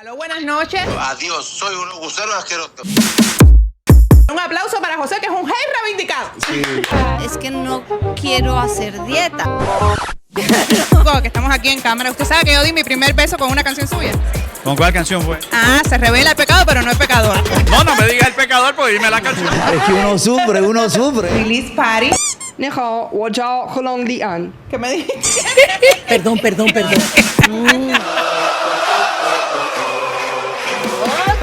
Aló, buenas noches. Adiós, soy un gusano asqueroso. Un aplauso para José, que es un rey reivindicado. Sí. Es que no quiero hacer dieta. Que estamos aquí en cámara. ¿Usted sabe que yo di mi primer beso con una canción suya? ¿Con cuál canción fue? Ah, se revela el pecado, pero no es pecador. No me digas el pecador porque dime la canción. Es que uno sufre. Release Party. 你好，我叫何龙立安。 ¿Qué me dijiste? Perdón.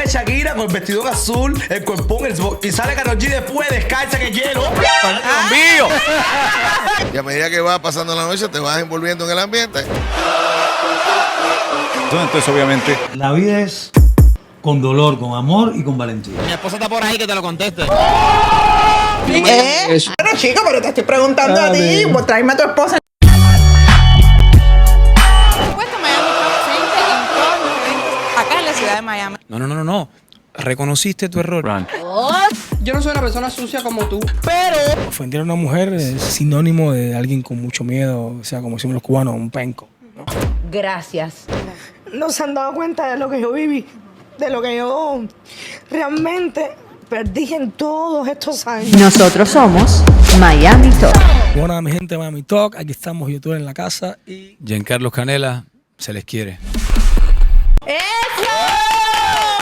Shakira con el vestido azul, el cuerpón, y sale Karol G después descalza en el hielo. ¡Mío! Y a medida que va pasando la noche, te vas envolviendo en el ambiente. Entonces, obviamente, La vida es con dolor, con amor y con valentía. Mi esposa está por ahí, que te lo conteste. Bueno, chico, pero te estoy preguntando a ti. Pues tráeme a tu esposa. Puesto Miami Top 20 en todos los eventos acá en la ciudad de Miami. No. Reconociste tu error. Yo no soy una persona sucia como tú. Ofender a una mujer es sinónimo de alguien con mucho miedo, o sea, como decimos los cubanos, un penco. Gracias. No se han dado cuenta de lo que yo viví, de lo que yo realmente perdí en todos estos años. Nosotros somos Miami Talk. Bueno, mi gente de Miami Talk, aquí estamos YouTube en la casa y... Giancarlo Canela, se les quiere. ¡Eso!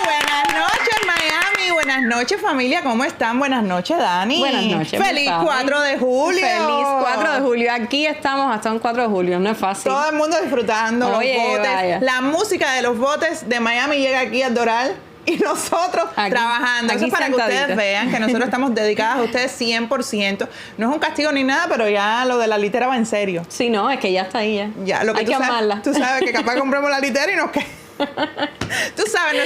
Buenas noches, Miami. Buenas noches, familia. ¿Cómo están? Buenas noches, Dani. Buenas noches. ¡Feliz ¿cómo 4 de julio! Feliz 4 de julio. Aquí estamos hasta un 4 de julio. No es fácil. Todo el mundo disfrutando Oye, los botes. vaya. La música de los botes de Miami llega aquí al Doral. Y nosotros Aquí, trabajando. Eso aquí es para que ustedes sentaditas. vean que nosotros estamos dedicadas a ustedes 100%. No es un castigo ni nada, pero ya lo de la litera va en serio. Sí, no, es que ya está ahí ya. Ya, lo que Hay que amarla. tú sabes que capaz compramos la litera y nos queda. Tú sabes,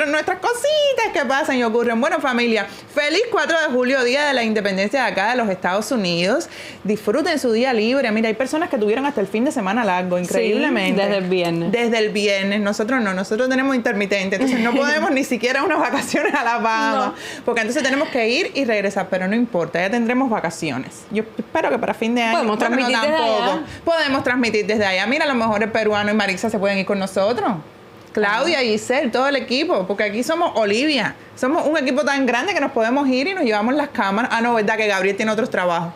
nuestras cositas que pasan y ocurren. Bueno, familia, feliz 4 de julio, día de la independencia de acá de los Estados Unidos. Disfruten su día libre. Mira, hay personas que tuvieron hasta el fin de semana largo, increíblemente. Sí, desde el viernes. Desde el viernes. Nosotros no, nosotros tenemos intermitente. Entonces no podemos ni siquiera unas vacaciones a la Bahamas. No. Porque entonces tenemos que ir y regresar, pero no importa, ya tendremos vacaciones. Yo espero que para fin de año. Podemos transmitir desde allá. Podemos transmitir desde allá. Mira, a lo mejor el peruano y Marixa se pueden ir con nosotros. Claudia, Giselle, todo el equipo, porque aquí somos Olivia. Somos un equipo tan grande que nos podemos ir y nos llevamos las cámaras. Ah, no, ¿verdad? Que Gabriel tiene otros trabajos.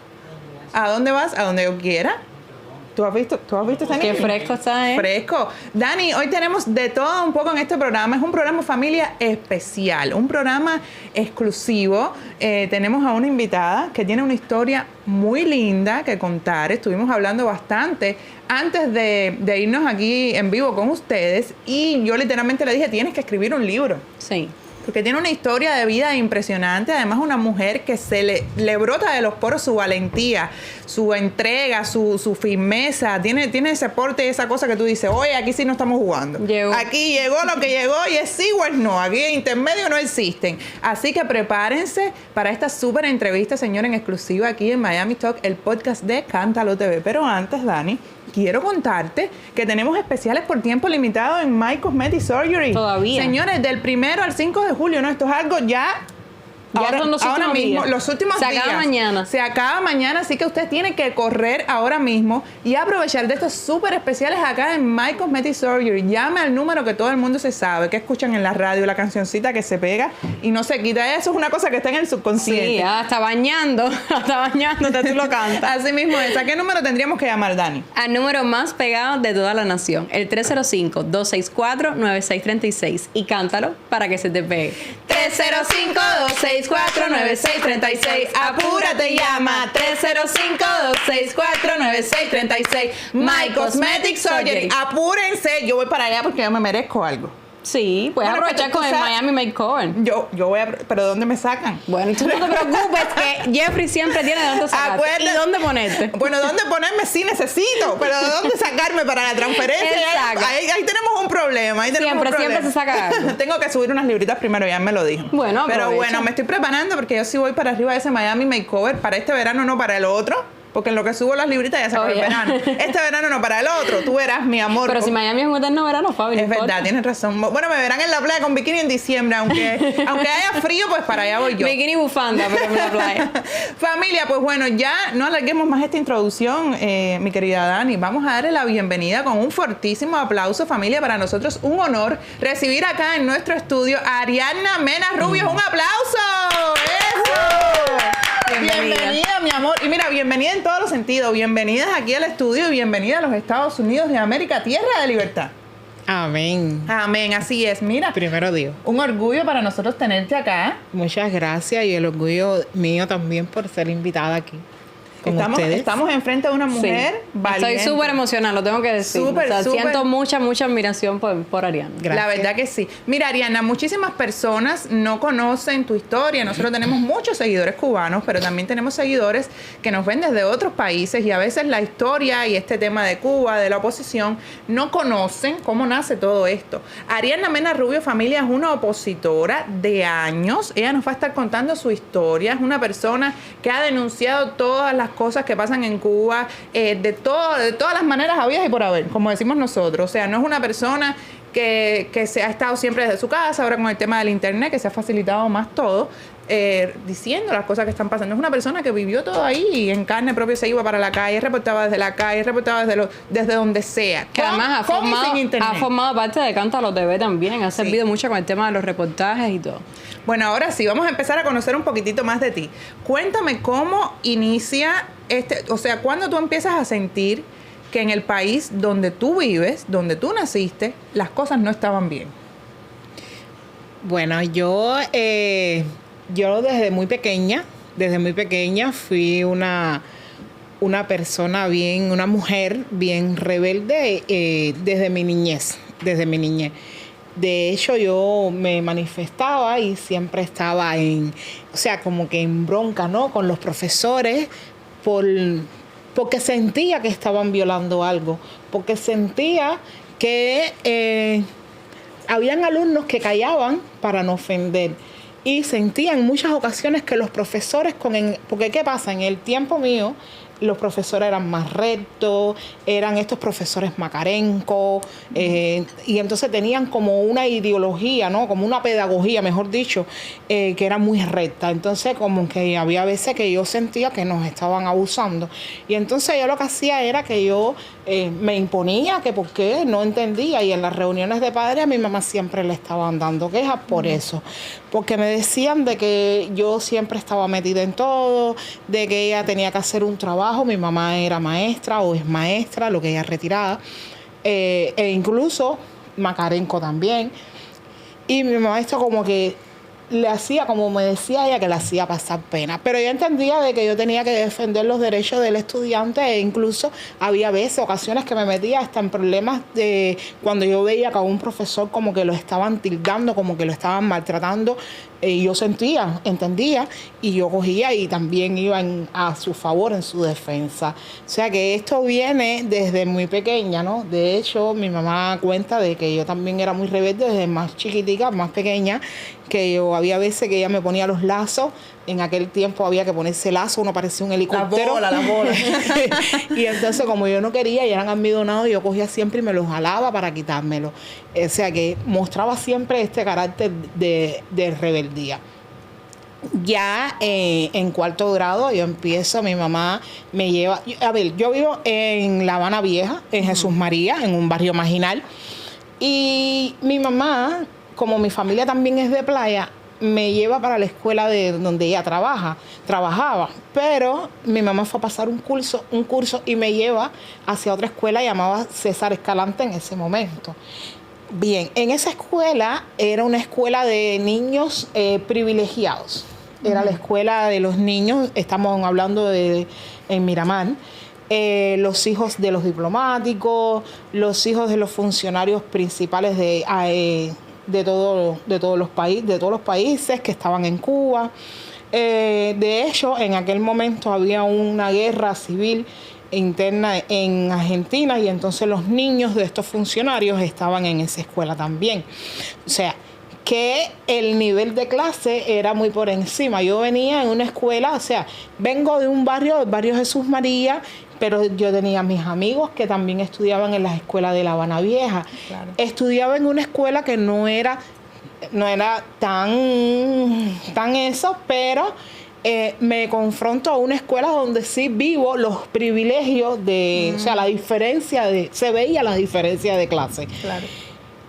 ¿A dónde vas? A donde yo quiera. ¿Tú has visto esta Qué niña? fresco está, ¿eh? Fresco. Dani, hoy tenemos de todo un poco en este programa. Es un programa familia especial, un programa exclusivo. Tenemos a una invitada que tiene una historia muy linda que contar. Estuvimos hablando bastante antes de irnos aquí en vivo con ustedes y yo literalmente le dije, tienes que escribir un libro. Sí. Porque tiene una historia de vida impresionante. Además, una mujer que se le brota de los poros su valentía, su entrega, su firmeza. Tiene ese porte y esa cosa que tú dices, oye, aquí sí no estamos jugando. Llegó. Aquí llegó lo que llegó y es sí o es no. Aquí en intermedio no existen. Así que prepárense para esta súper entrevista, señor, en exclusiva aquí en Miami Talk, el podcast de Cántalo TV. Pero antes, Dani, quiero contarte que tenemos especiales por tiempo limitado en My Cosmetic Surgery. Todavía. Señores, del 1 al 5 de julio, ¿no? Esto es algo ya... Ya son los últimos mismo, días. los últimos días. Se acaba mañana. Se acaba mañana, así que usted tiene que correr ahora mismo y aprovechar de estos súper especiales acá en My Cosmetic Surgery. Llame al número que todo el mundo se sabe, que escuchan en la radio, la cancioncita que se pega y no se quita. Eso es una cosa que está en el subconsciente. Sí, hasta bañándote tú lo cantas. Así mismo es. ¿A qué número tendríamos que llamar, Dani? Al número más pegado de toda la nación, el 305-264-9636. Y cántalo para que se te pegue. 305-264-9636. Apúrate, llama. 305-264-9636. My Cosmetic Surgery. Apúrense. Yo voy para allá porque yo me merezco algo. Sí, puedes Bueno, aprovechar pero con tú el sabes- Miami Makeover. Yo voy a... ¿Pero dónde me sacan? Bueno, tú no te preocupes que Jeffrey siempre tiene de dónde sacarte Acuérdate- y dónde ponerte. Bueno, ¿dónde ponerme? Sí necesito, pero ¿de dónde sacarme para la transferencia? Exacto. Ahí tenemos un problema. Ahí tenemos Siempre, un problema. siempre se saca algo. Tengo que subir unas libritas primero, ya me lo dijo. Bueno, pero aprovecha. bueno, me estoy preparando porque yo sí voy para arriba de ese Miami Makeover para este verano, no para el otro. porque en lo que subo las libritas ya se acaba el verano. Este verano no, para el otro, tú verás, mi amor. Pero si Miami es un eterno verano, Fabi. Es verdad, tienes razón. Bueno, me verán en la playa con bikini en diciembre, aunque haya frío, pues para allá voy yo. Bikini y bufanda, pero en la playa. Familia, pues bueno, ya no alarguemos más esta introducción, mi querida Dani. Vamos a darle la bienvenida con un fortísimo aplauso, familia. Para nosotros un honor recibir acá en nuestro estudio a Ariadna Mena Rubio. ¡Un aplauso! ¡Eso! Bienvenida, mi amor. Y mira, bienvenida en todos los sentidos. Bienvenidas aquí al estudio y bienvenida a los Estados Unidos de América, tierra de libertad. Amén. Amén, así es. Mira, Primero Dios. un orgullo para nosotros tenerte acá. Muchas gracias y el orgullo mío también por ser invitada aquí con ustedes. Estamos enfrente de una mujer valiente. Estoy súper emocionada, lo tengo que decir. Súper, súper. Siento mucha admiración por Ariadna. Gracias. La verdad que sí. Mira, Ariadna, muchísimas personas no conocen tu historia. Nosotros tenemos muchos seguidores cubanos, pero también tenemos seguidores que nos ven desde otros países y a veces la historia y este tema de Cuba, de la oposición, no conocen cómo nace todo esto. Ariadna Mena Rubio, familia, es una opositora de años. Ella nos va a estar contando su historia. Es una persona que ha denunciado todas las cosas que pasan en Cuba, de todas las maneras habidas y por haber, como decimos nosotros. O sea, no es una persona que se ha estado siempre desde su casa, ahora con el tema del internet, que se ha facilitado más todo, diciendo las cosas que están pasando. Es una persona que vivió todo ahí y en carne propia se iba para la calle, reportaba desde la calle, reportaba desde donde sea. Que además ha formado parte de Cántalo TV también, ha servido mucho con el tema de los reportajes y todo. Bueno, ahora sí, vamos a empezar a conocer un poquitito más de ti. Cuéntame cómo inicia o sea, ¿cuándo tú empiezas a sentir que en el país donde tú vives, donde tú naciste, las cosas no estaban bien? Bueno, yo desde muy pequeña fui una persona una mujer bien rebelde desde mi niñez. De hecho, yo me manifestaba y siempre estaba como que en bronca, ¿no? Con los profesores porque sentía que estaban violando algo, porque sentía que habían alumnos que callaban para no ofender. Y sentía en muchas ocasiones que los profesores, porque ¿qué pasa? En el tiempo mío, los profesores eran más rectos, eran estos profesores macarencos, y entonces tenían como una ideología, ¿no? Como una pedagogía, mejor dicho, que era muy recta. Entonces como que había veces que yo sentía que nos estaban abusando. Y entonces yo lo que hacía era que yo me imponía, que por qué, no entendía. Y en las reuniones de padres a mi mamá siempre le estaban dando quejas por eso. Porque me decían de que yo siempre estaba metida en todo, de que ella tenía que hacer un trabajo. Mi mamá era maestra o es maestra, lo que ella es retirada, e incluso macarenco también. Y mi mamá esto como que le hacía, como me decía ella, que le hacía pasar pena. Pero yo entendía de que yo tenía que defender los derechos del estudiante e incluso había veces, ocasiones que me metía hasta en problemas de cuando yo veía que a un profesor como que lo estaban tildando, como que lo estaban maltratando. Y yo entendía, y yo cogía y también iba a su favor, en su defensa. O sea que esto viene desde muy pequeña, ¿no? De hecho, mi mamá cuenta de que yo también era muy rebelde desde más chiquitica, más pequeña, que yo había veces que ella me ponía los lazos. En aquel tiempo había que ponerse lazo, uno parecía un helicóptero. La bola. Y entonces, como yo no quería y eran almidonados, yo cogía siempre y me los jalaba para quitármelo. O sea que mostraba siempre este carácter de rebeldía. Ya en cuarto grado yo empiezo, mi mamá me lleva... yo vivo en La Habana Vieja, en Jesús María, en un barrio marginal. Y mi mamá, como mi familia también es de playa, me lleva para la escuela de donde ella trabajaba, pero mi mamá fue a pasar un curso y me lleva hacia otra escuela llamada César Escalante en ese momento. Bien, en esa escuela era una escuela de niños privilegiados. Era la escuela de los niños, estamos hablando en Miramar, los hijos de los diplomáticos, los hijos de los funcionarios principales de todos los países que estaban en Cuba. De hecho, en aquel momento había una guerra civil interna en Argentina y entonces los niños de estos funcionarios estaban en esa escuela también. O sea, que el nivel de clase era muy por encima. Yo venía en una escuela, o sea, vengo de un barrio, el barrio Jesús María, pero yo tenía mis amigos que también estudiaban en las escuelas de La Habana Vieja. Claro. Estudiaba en una escuela que no era tan eso, pero me confronto a una escuela donde sí vivo los privilegios de, o sea, se veía la diferencia de clase. Claro.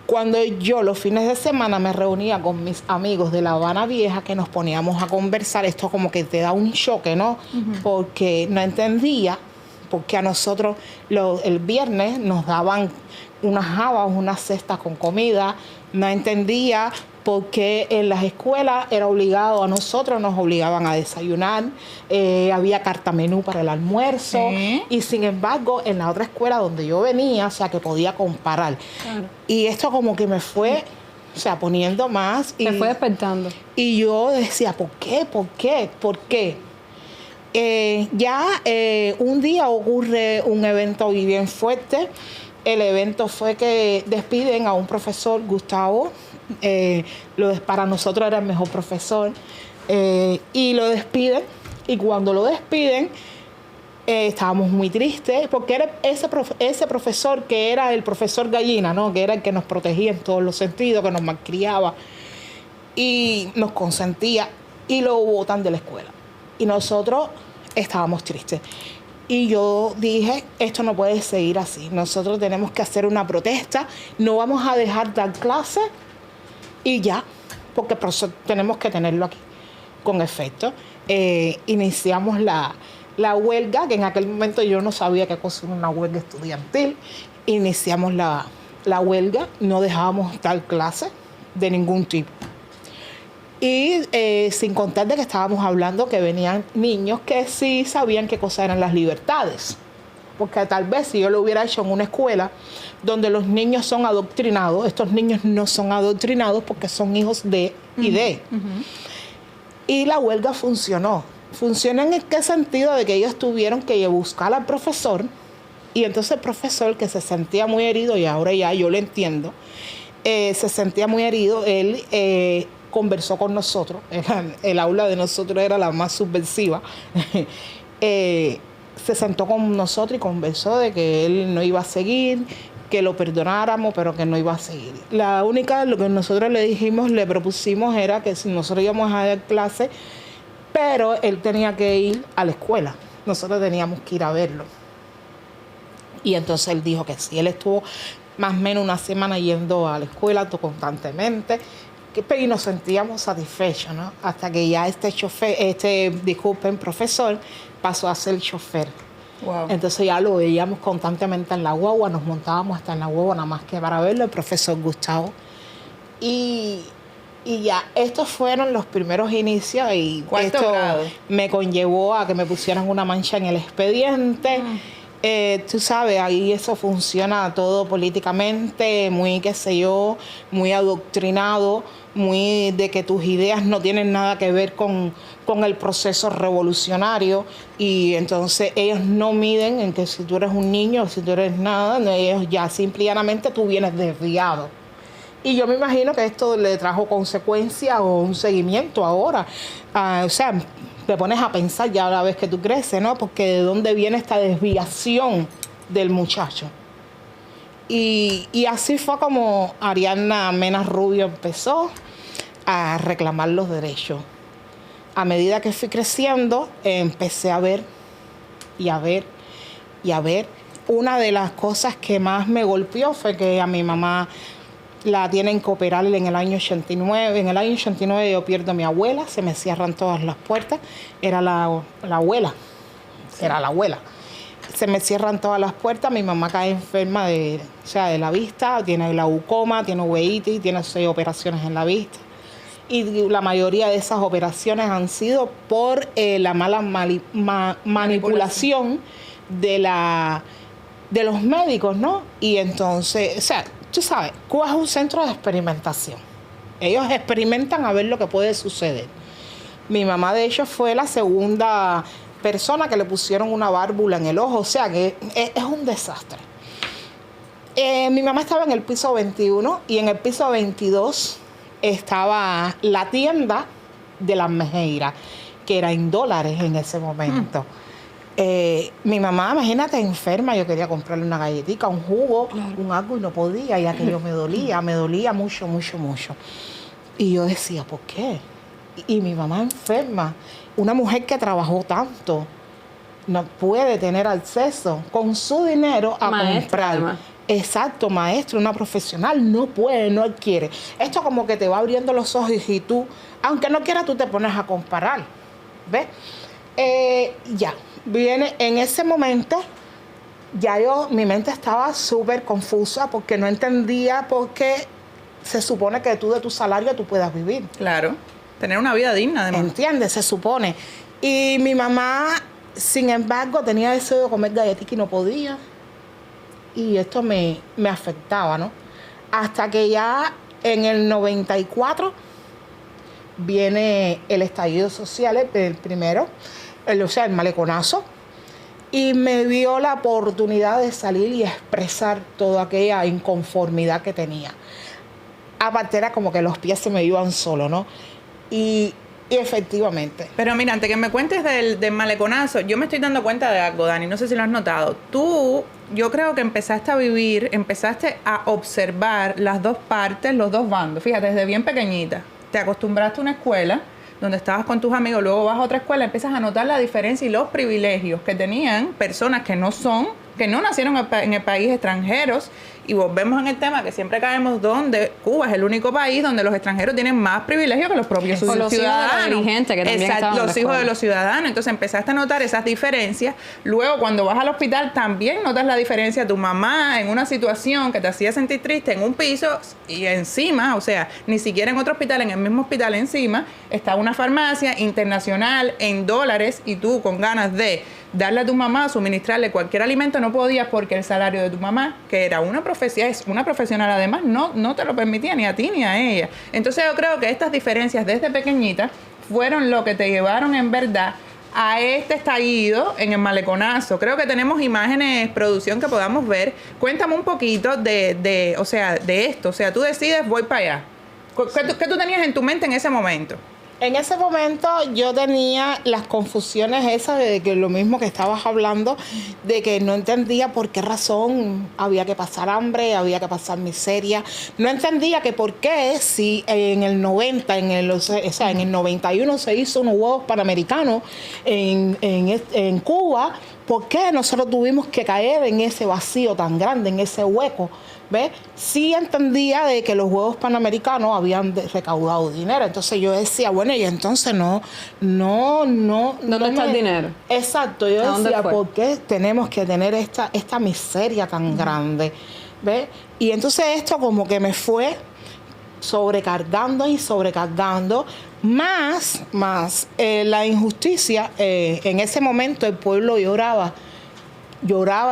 Cuando yo los fines de semana me reunía con mis amigos de La Habana Vieja, que nos poníamos a conversar, esto como que te da un choque, ¿no? Porque no entendía, porque a nosotros el viernes nos daban unas habas, unas cestas con comida, no entendía por qué en las escuelas era obligado, a nosotros nos obligaban a desayunar, había carta menú para el almuerzo, y sin embargo en la otra escuela donde yo venía, o sea, que podía comparar. Claro. Y esto como que me fue, o sea, poniendo más. Te fue despertando. Y yo decía, ¿por qué? ¿Por qué? ¿Por qué? Un día ocurre un evento bien fuerte. El evento fue que despiden a un profesor, Gustavo. Para nosotros era el mejor profesor. Y lo despiden. Y cuando lo despiden, estábamos muy tristes, porque era ese profesor que era el profesor gallina, ¿no? Que era el que nos protegía en todos los sentidos, que nos malcriaba y nos consentía. Y lo botan de la escuela. Y nosotros estábamos tristes. Y yo dije, esto no puede seguir así. Nosotros tenemos que hacer una protesta. No vamos a dejar dar clase y ya, porque tenemos que tenerlo aquí con efecto. Iniciamos la huelga, que en aquel momento yo no sabía qué cosa era una huelga estudiantil. Iniciamos la huelga, no dejábamos dar clase de ningún tipo. Y sin contar de que estábamos hablando que venían niños que sí sabían qué cosas eran las libertades. Porque tal vez si yo lo hubiera hecho en una escuela donde los niños son adoctrinados, estos niños no son adoctrinados porque son hijos de y de. Y la huelga funcionó. Funcionó en qué sentido, de que ellos tuvieron que buscar al profesor, y entonces el profesor, que se sentía muy herido, y ahora ya yo lo entiendo, se sentía muy herido, él conversó con nosotros. El aula de nosotros era la más subversiva. Se sentó con nosotros y conversó de que él no iba a seguir, que lo perdonáramos, pero que no iba a seguir. Lo que nosotros le dijimos, le propusimos, era que si nosotros íbamos a dar clase, pero él tenía que ir a la escuela. Nosotros teníamos que ir a verlo. Y entonces él dijo que sí. Él estuvo más o menos una semana yendo a la escuela constantemente, y nos sentíamos satisfechos, ¿no? Hasta que ya profesor pasó a ser chofer. Wow. Entonces ya lo veíamos constantemente en la guagua, nos montábamos hasta en la guagua nada más que para verlo, el profesor Gustavo. Y ya, estos fueron los primeros inicios, y esto me conllevó a que me pusieran una mancha en el expediente. Tú sabes, ahí eso funciona todo políticamente, muy, qué sé yo, muy adoctrinado, muy de que tus ideas no tienen nada que ver con el proceso revolucionario, y entonces ellos no miden en que si tú eres un niño o si tú eres nada, ellos ya simplemente tú vienes desviado. Y yo me imagino que esto le trajo consecuencia o un seguimiento ahora. O sea, te pones a pensar ya a la vez que tú creces, ¿no? Porque de dónde viene esta desviación del muchacho. Y así fue como Ariadna Mena Rubio empezó a reclamar los derechos. A medida que fui creciendo, empecé a ver y a ver y a ver. Una de las cosas que más me golpeó fue que a mi mamá la tienen que operar en el año 89. En el año 89 yo pierdo a mi abuela, se me cierran todas las puertas. Era la abuela, era la abuela. Se me cierran todas las puertas, mi mamá cae enferma de la vista, tiene glaucoma, tiene uveitis, tiene 6 operaciones en la vista. Y la mayoría de esas operaciones han sido por la mala manipulación de los médicos, ¿no? Y entonces, o sea, tú sabes, Cuba es un centro de experimentación. Ellos experimentan a ver lo que puede suceder. Mi mamá, de hecho, fue la segunda persona que le pusieron una válvula en el ojo, o sea que es un desastre. Mi mamá estaba en el piso 21 y en el piso 22 estaba la tienda de las Mejeiras, que era en dólares en ese momento. Mi mamá, imagínate, enferma, yo quería comprarle una galletita, un jugo, un algo y no podía, y aquello me dolía mucho, mucho, mucho. Y yo decía, ¿por qué? Y mi mamá enferma, una mujer que trabajó tanto, no puede tener acceso con su dinero a comprar. Además. Exacto, maestro, una profesional, no puede, no quiere. Esto como que te va abriendo los ojos y tú, aunque no quieras, tú te pones a comparar, ¿ves? Ya, viene en ese momento, mi mente estaba súper confusa porque no entendía por qué se supone que tú de tu salario tú puedas vivir. Claro, tener una vida digna además. ¿Entiendes? Se supone. Y mi mamá, sin embargo, tenía deseo de comer galletica y no podía. Y esto me afectaba, ¿no? Hasta que ya en el 94 viene el estallido social, el primero, o sea, el maleconazo, y me dio la oportunidad de salir y expresar toda aquella inconformidad que tenía. Aparte era como que los pies se me iban solos, ¿no? Y efectivamente. Pero mira, antes que me cuentes del maleconazo, yo me estoy dando cuenta de algo, Dani, no sé si lo has notado. Tú, yo creo que empezaste a observar las dos partes, los dos bandos. Fíjate, desde bien pequeñita. Te acostumbraste a una escuela donde estabas con tus amigos, luego vas a otra escuela, empiezas a notar la diferencia y los privilegios que tenían personas que no nacieron en el país, extranjeros, y volvemos en el tema que siempre caemos donde Cuba es el único país donde los extranjeros tienen más privilegios que los propios ciudadanos. Los hijos de los dirigentes que también estaban en la los hijos escuela. de los ciudadanos. Entonces empezaste a notar esas diferencias. Luego, cuando vas al hospital, también notas la diferencia. Tu mamá en una situación que te hacía sentir triste en un piso y encima, o sea, ni siquiera en otro hospital, en el mismo hospital encima, está una farmacia internacional en dólares y tú con ganas de darle a tu mamá, suministrarle cualquier alimento, no podías porque el salario de tu mamá, que era es una profesional además, no te lo permitía ni a ti ni a ella. Entonces yo creo que estas diferencias desde pequeñita fueron lo que te llevaron en verdad a este estallido en el maleconazo. Creo que tenemos imágenes, producción, que podamos ver. Cuéntame un poquito de esto. O sea, tú decides, voy para allá. ¿Qué tú tenías en tu mente en ese momento? En ese momento yo tenía las confusiones esas de que lo mismo que estabas hablando, de que no entendía por qué razón había que pasar hambre, había que pasar miseria. No entendía que por qué si en el 90, en el 91 se hizo unos Juegos Panamericanos en Cuba, ¿por qué nosotros tuvimos que caer en ese vacío tan grande, en ese hueco? ¿Ves? Sí entendía de que los Juegos Panamericanos habían recaudado dinero. Entonces yo decía, bueno, y entonces ¿Dónde está el dinero? Exacto, yo decía, ¿por qué tenemos que tener esta miseria tan grande? ¿Ves? Y entonces esto como que me fue sobrecargando, más la injusticia. En ese momento el pueblo lloraba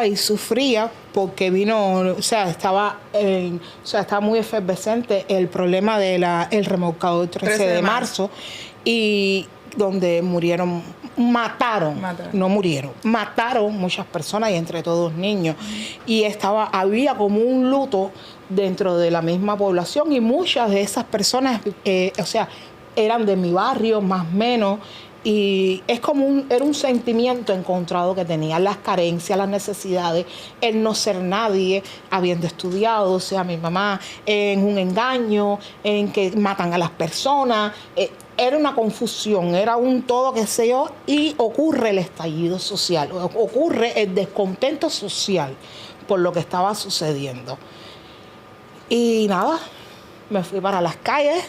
y sufría porque estaba muy efervescente el problema del remolcado del 13 de marzo y donde mataron muchas personas y entre todos niños. Y había como un luto dentro de la misma población y muchas de esas personas, eran de mi barrio, más o menos. Y es era un sentimiento encontrado que tenía, las carencias, las necesidades, el no ser nadie, habiendo estudiado, o sea, mi mamá, en un engaño, en que matan a las personas. Era una confusión, era un todo, qué sé yo, y ocurre el estallido social, ocurre el descontento social por lo que estaba sucediendo. Y nada, me fui para las calles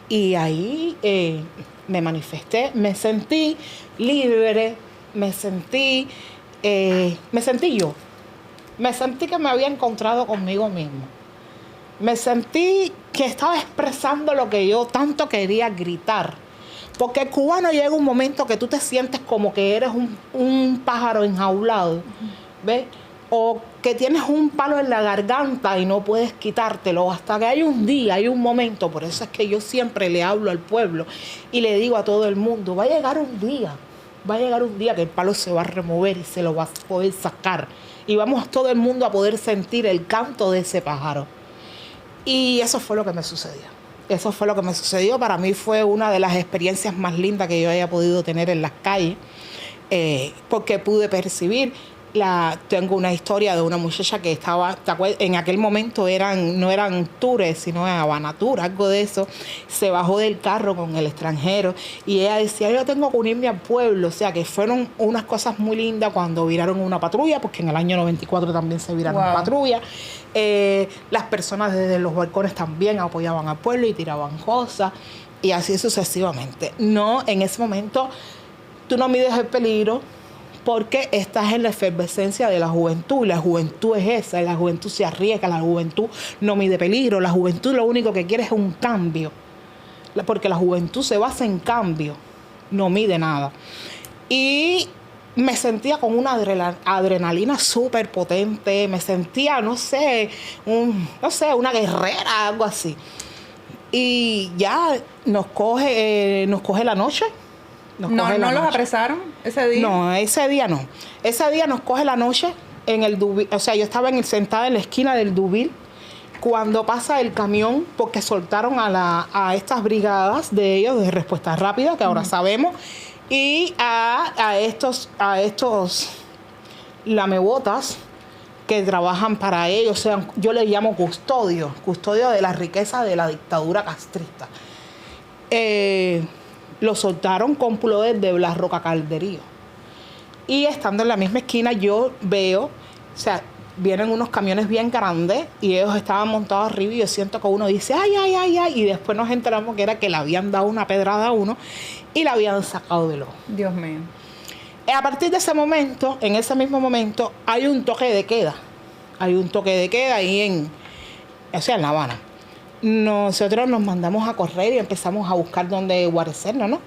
y ahí me manifesté, me sentí libre, me sentí yo. Me sentí que me había encontrado conmigo mismo. Me sentí que estaba expresando lo que yo tanto quería gritar. Porque el cubano llega un momento que tú te sientes como que eres un pájaro enjaulado, ¿ves? O que tienes un palo en la garganta y no puedes quitártelo, hasta que hay un momento. Por eso es que yo siempre le hablo al pueblo y le digo a todo el mundo, va a llegar un día que el palo se va a remover y se lo va a poder sacar. Y vamos todo el mundo a poder sentir el canto de ese pájaro. Y eso fue lo que me sucedió. Eso fue lo que me sucedió. Para mí fue una de las experiencias más lindas que yo haya podido tener en las calles, porque pude percibir. Tengo una historia de una muchacha que estaba, en aquel momento no eran tours, sino Habana Tour, algo de eso. Se bajó del carro con el extranjero y ella decía, yo tengo que unirme al pueblo. O sea, que fueron unas cosas muy lindas cuando viraron una patrulla, porque en el año 94 también se viraron patrulla. Las personas desde los balcones también apoyaban al pueblo y tiraban cosas, y así sucesivamente. No, en ese momento tú no mides el peligro, porque estás en la efervescencia de la juventud. La juventud es esa, la juventud se arriesga, la juventud no mide peligro, la juventud lo único que quiere es un cambio, porque la juventud se basa en cambio, no mide nada. Y me sentía con una adrenalina súper potente, me sentía, no sé, una guerrera, algo así. Y ya nos coge la noche. ¿No los apresaron ese día? No, ese día no. Ese día nos coge la noche en el Dubil. O sea, yo estaba sentada en la esquina del Dubil cuando pasa el camión, porque soltaron a estas brigadas de ellos de respuesta rápida, que ahora sabemos, y a estos lamebotas que trabajan para ellos. O sea, yo les llamo custodio de la riqueza de la dictadura castrista. Lo soltaron con plover de Blas Roca Calderío. Y estando en la misma esquina, yo veo, o sea, vienen unos camiones bien grandes y ellos estaban montados arriba y yo siento que uno dice, ay, ay, ay, ay, y después nos enteramos que era que le habían dado una pedrada a uno y la habían sacado del ojo. Dios mío. A partir de ese momento, en ese mismo momento, hay un toque de queda. Hay un toque de queda ahí en La Habana. Nosotros nos mandamos a correr y empezamos a buscar dónde guarecernos, ¿no?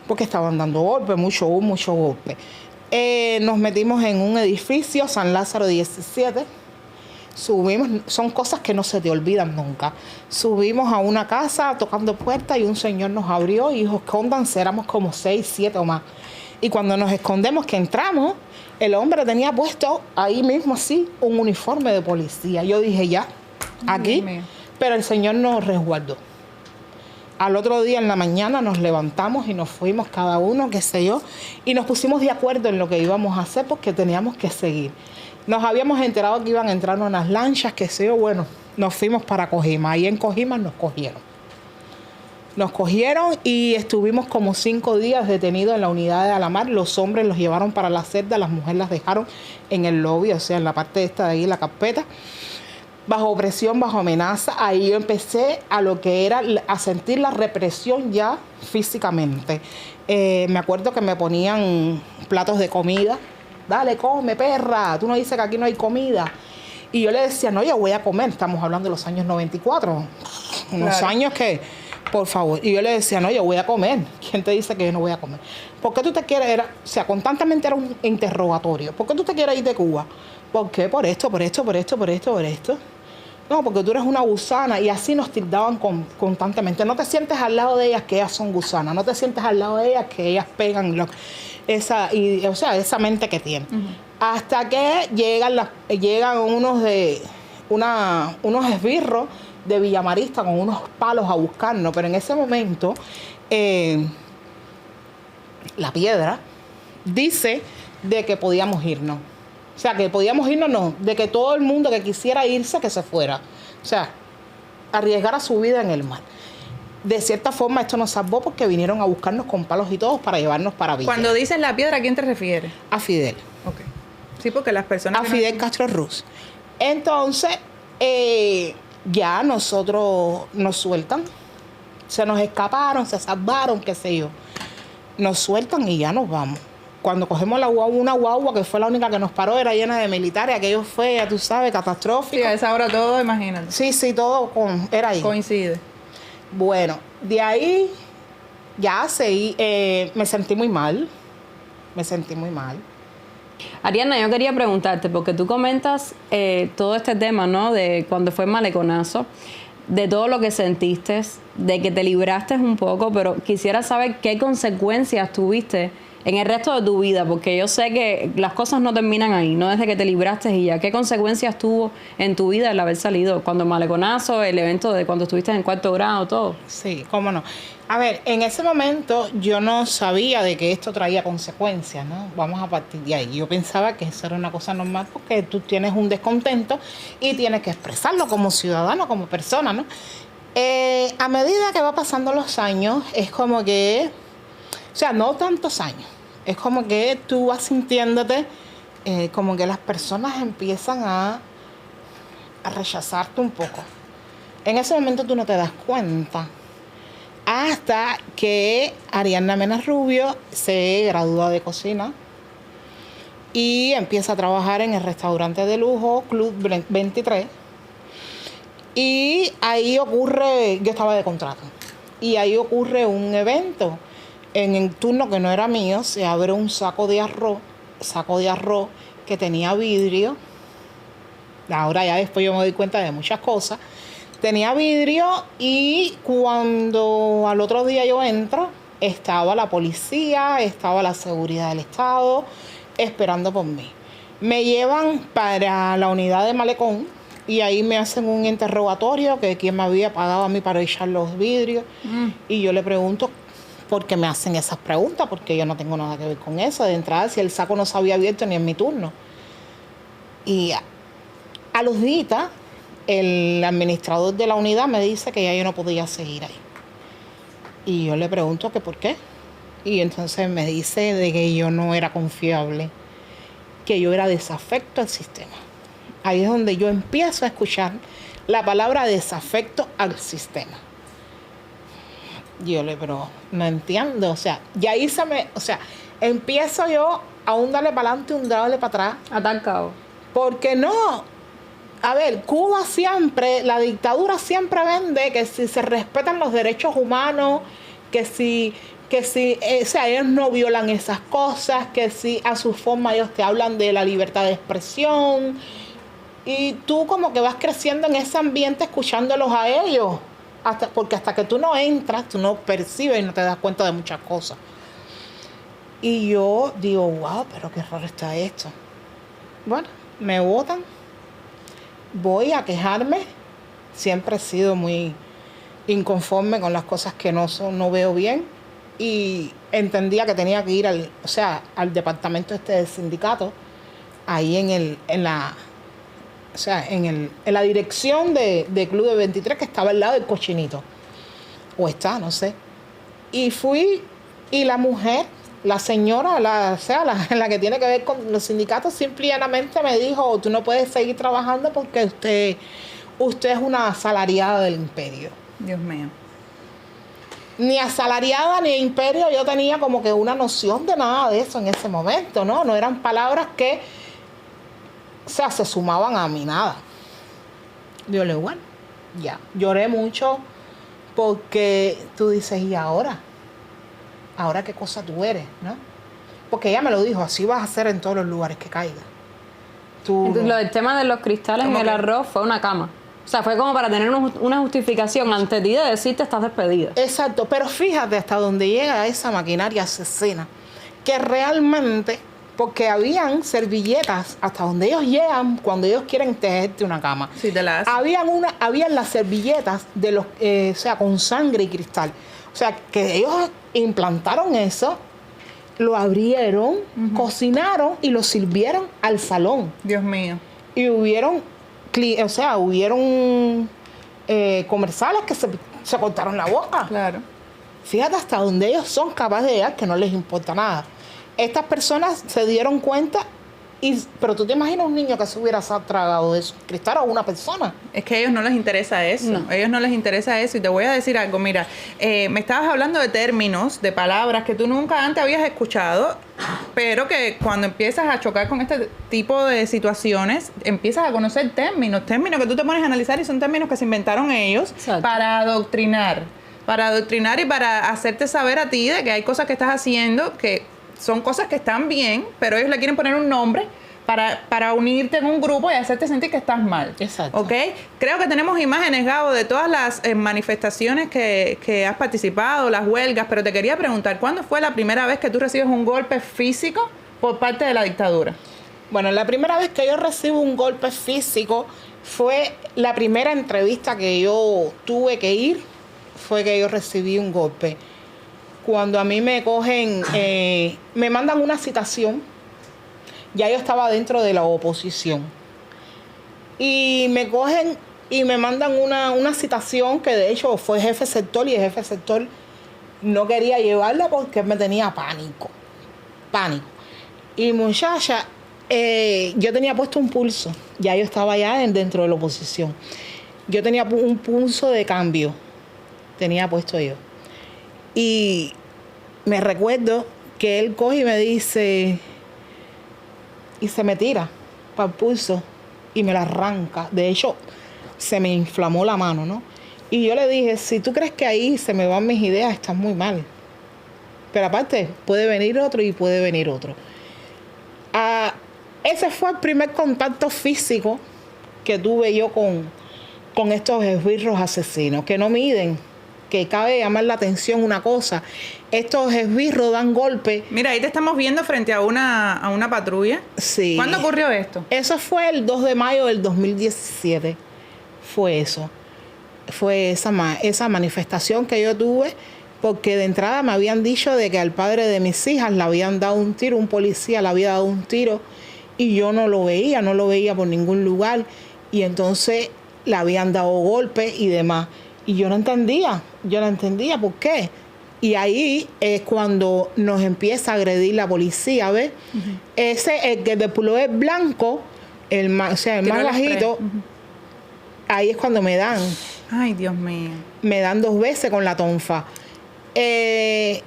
Porque estaban dando golpes, mucho golpe. Nos metimos en un edificio, San Lázaro 17. Subimos, son cosas que no se te olvidan nunca. Subimos a una casa tocando puertas y un señor nos abrió y dijo, escóndanse, éramos como 6, 7 o más. Y cuando nos escondemos, que entramos, el hombre tenía puesto ahí mismo así un uniforme de policía. Yo dije, ya, aquí. Pero el Señor nos resguardó. Al otro día en la mañana nos levantamos y nos fuimos cada uno, qué sé yo, y nos pusimos de acuerdo en lo que íbamos a hacer porque teníamos que seguir. Nos habíamos enterado que iban a entrar unas lanchas, qué sé yo, bueno, nos fuimos para Cojimas. Ahí en Cojimas nos cogieron. Nos cogieron y estuvimos como 5 días detenidos en la unidad de Alamar. Los hombres los llevaron para la celda, las mujeres las dejaron en el lobby, o sea, en la parte esta de ahí, la carpeta. Bajo presión, bajo amenaza, ahí yo empecé a sentir la represión ya físicamente. Me acuerdo que me ponían platos de comida. Dale, come, perra, tú no dices que aquí no hay comida. Y yo le decía, no, yo voy a comer. Estamos hablando de los años 94. Unos años que, por favor. Y yo le decía, no, yo voy a comer. ¿Quién te dice que yo no voy a comer? ¿Por qué tú te quieres? O sea, constantemente era un interrogatorio. ¿Por qué tú te quieres ir de Cuba? ¿Por qué? Por esto. No, porque tú eres una gusana. Y así nos tildaban constantemente. No te sientes al lado de ellas que ellas son gusanas. No te sientes al lado de ellas que ellas pegan esa mente que tienen. Hasta que llegan unos esbirros de Villamarista con unos palos a buscarnos. Pero en ese momento, la piedra dice de que podíamos irnos. O sea, que podíamos irnos, no, de que todo el mundo que quisiera irse, que se fuera. O sea, arriesgar a su vida en el mar. De cierta forma, esto nos salvó porque vinieron a buscarnos con palos y todo para llevarnos para Villa. Cuando dices la piedra, ¿a quién te refieres? A Fidel. Ok. Sí, porque las personas... A Fidel Castro Ruz. Entonces, ya nosotros nos sueltan. Se nos escaparon, se salvaron, qué sé yo. Nos sueltan y ya nos vamos. Cuando cogemos una guagua, que fue la única que nos paró, era llena de militares. Aquello fue, ya tú sabes, catastrófico. Sí, a esa hora todo, imagínate. Sí, todo era ahí. Coincide. Bueno, de ahí ya me sentí muy mal. Ariana, yo quería preguntarte, porque tú comentas todo este tema, ¿no? De cuando fue el maleconazo, de todo lo que sentiste, de que te libraste un poco, pero quisiera saber qué consecuencias tuviste en el resto de tu vida? Porque yo sé que las cosas no terminan ahí, no desde que te libraste y ya. ¿Qué consecuencias tuvo en tu vida el haber salido? Cuando maleconazo, el evento de cuando estuviste en 4º grado, todo. Sí, cómo no. A ver, en ese momento yo no sabía de que esto traía consecuencias, ¿no? Vamos a partir de ahí. Yo pensaba que eso era una cosa normal porque tú tienes un descontento y tienes que expresarlo como ciudadano, como persona, ¿no? A medida que va pasando los años, es como que, o sea, no tantos años, es como que tú vas sintiéndote como que las personas empiezan a rechazarte un poco. En ese momento tú no te das cuenta. Hasta que Ariadna Mena Rubio se gradúa de cocina y empieza a trabajar en el restaurante de lujo Club 23. Y ahí ocurre, yo estaba de contrato, y ahí ocurre un evento. En el turno que no era mío, se abre un saco de arroz que tenía vidrio. Ahora ya después yo me doy cuenta de muchas cosas. Tenía vidrio y cuando al otro día yo entro, estaba la policía, estaba la seguridad del Estado esperando por mí. Me llevan para la unidad de malecón y ahí me hacen un interrogatorio que quién me había pagado a mí para echar los vidrios. Y yo le pregunto por qué me hacen esas preguntas, porque yo no tengo nada que ver con eso. De entrada, si el saco no se había abierto ni en mi turno. Y a los días, el administrador de la unidad me dice que ya yo no podía seguir ahí. Y yo le pregunto que por qué. Y entonces me dice de que yo no era confiable, que yo era desafecto al sistema. Ahí es donde yo empiezo a escuchar la palabra desafecto al sistema. Yo le, pero no entiendo, o sea, y ahí empiezo yo a un darle para adelante y un darle para atrás. Atacado. Porque no, a ver, Cuba siempre, la dictadura siempre vende que si se respetan los derechos humanos, que si o sea, ellos no violan esas cosas, que si a su forma ellos te hablan de la libertad de expresión, y tú como que vas creciendo en ese ambiente escuchándolos a ellos, porque hasta que tú no entras, tú no percibes y no te das cuenta de muchas cosas. Y yo digo, wow, pero qué raro está esto. Bueno, me votan, voy a quejarme, siempre he sido muy inconforme con las cosas que no veo bien, y entendía que tenía que ir al departamento del sindicato, ahí en la dirección de Club de 23, que estaba al lado del cochinito, o está, no sé. Y fui, y la mujer, la señora, la que tiene que ver con los sindicatos, simplemente me dijo, tú no puedes seguir trabajando porque usted es una asalariada del imperio. Dios mío. Ni asalariada ni imperio yo tenía como que una noción de nada de eso en ese momento, ¿no? No eran palabras que, se sumaban a mí, nada. Yo le digo, bueno, ya. Lloré mucho porque tú dices, ¿y ahora? ¿Ahora qué cosa tú eres, no? Porque ella me lo dijo, así vas a hacer en todos los lugares que caiga. Entonces, lo del tema de los cristales en el arroz fue una cama. O sea, fue como para tener una justificación ante ti de decirte estás despedida. Exacto, pero fíjate hasta dónde llega esa maquinaria asesina, que realmente, porque habían servilletas hasta donde ellos llegan cuando ellos quieren tejerte una cama. Sí, te la hacen. Habían las servilletas de los, con sangre y cristal. O sea, que ellos implantaron eso, lo abrieron, cocinaron y lo sirvieron al salón. Dios mío. Y hubieron comerciales que se cortaron la boca. Claro. Fíjate hasta donde ellos son capaces de llegar, que no les importa nada. Estas personas se dieron cuenta, pero tú te imaginas un niño que se hubiera tragado eso, cristal, o una persona. Es que a ellos no les interesa eso. No. A ellos no les interesa eso. Y te voy a decir algo. Mira, me estabas hablando de términos, de palabras que tú nunca antes habías escuchado, pero que cuando empiezas a chocar con este tipo de situaciones, empiezas a conocer términos que tú te pones a analizar, y son términos que se inventaron ellos. Exacto. Para adoctrinar y para hacerte saber a ti de que hay cosas que estás haciendo que son cosas que están bien, pero ellos le quieren poner un nombre para unirte en un grupo y hacerte sentir que estás mal. Exacto. ¿Ok? Creo que tenemos imágenes, Gabo, de todas las manifestaciones que has participado, las huelgas, pero te quería preguntar, ¿cuándo fue la primera vez que tú recibes un golpe físico por parte de la dictadura? Bueno, la primera vez que yo recibo un golpe físico fue la primera entrevista que yo tuve que ir, fue que yo recibí un golpe. Cuando a mí me cogen, me mandan una citación. Ya yo estaba dentro de la oposición. Y me cogen y me mandan una citación que de hecho fue jefe sector y el jefe sector no quería llevarla porque me tenía pánico. Pánico. Y muchacha, yo tenía puesto un pulso. Ya yo estaba ya dentro de la oposición. Yo tenía un pulso de cambio. Tenía puesto yo. Y me recuerdo que él coge y me dice... Y se me tira para el pulso y me la arranca. De hecho, se me inflamó la mano, ¿no? Y yo le dije, si tú crees que ahí se me van mis ideas, estás muy mal. Pero aparte, puede venir otro y puede venir otro. Ese fue el primer contacto físico que tuve yo con estos esbirros asesinos, que no miden, que cabe llamar la atención una cosa. Estos esbirros dan golpes. Mira, ahí te estamos viendo frente a una patrulla. Sí. ¿Cuándo ocurrió esto? Eso fue el 2 de mayo del 2017. Fue eso. Fue esa manifestación que yo tuve, porque de entrada me habían dicho de que al padre de mis hijas le habían dado un tiro, un policía le había dado un tiro, y yo no lo veía por ningún lugar. Y entonces le habían dado golpes y demás. Y yo no entendía por qué. Y ahí es cuando nos empieza a agredir la policía, ¿ves? Uh-huh. El que de pullover blanco, el más bajito, ahí es cuando me dan. Ay, Dios mío. Me dan 2 veces con la tonfa. Es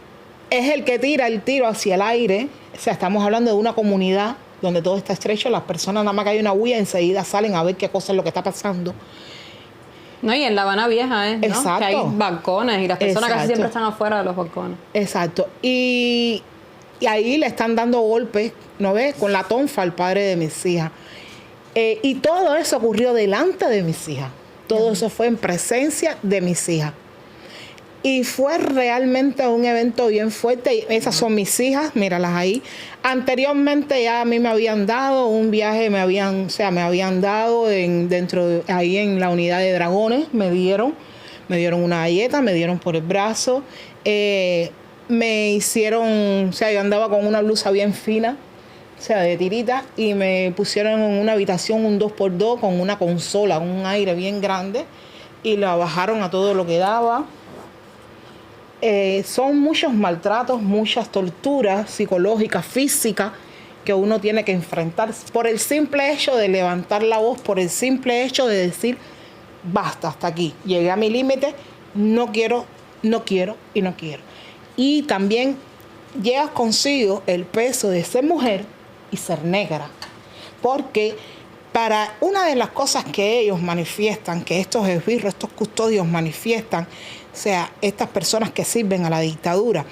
el que tira el tiro hacia el aire. O sea, estamos hablando de una comunidad donde todo está estrecho. Las personas, nada más que hay una bulla, enseguida salen a ver qué cosa es lo que está pasando. No, y en La Habana Vieja, ¿no? Exacto. Que hay balcones y las personas casi siempre están afuera de los balcones. Exacto. Y ahí le están dando golpes, ¿no ves? Con la tonfa al padre de mis hijas. Y todo eso ocurrió delante de mis hijas. Todo eso fue en presencia de mis hijas. Y fue realmente un evento bien fuerte. Esas son mis hijas, míralas ahí. Anteriormente ya a mí me habían dado un viaje, me habían dado ahí en la unidad de dragones, me dieron una galleta, me dieron por el brazo. Me hicieron, yo andaba con una blusa bien fina, de tirita, y me pusieron en una habitación un 2x2 con una consola, un aire bien grande, y la bajaron a todo lo que daba. Son muchos maltratos, muchas torturas psicológicas, físicas, que uno tiene que enfrentar por el simple hecho de levantar la voz, por el simple hecho de decir, basta, hasta aquí, llegué a mi límite, no quiero. Y también llevas consigo el peso de ser mujer y ser negra, porque para una de las cosas que ellos manifiestan, que estos esbirros, estos custodios manifiestan, o sea, estas personas que sirven a la dictadura,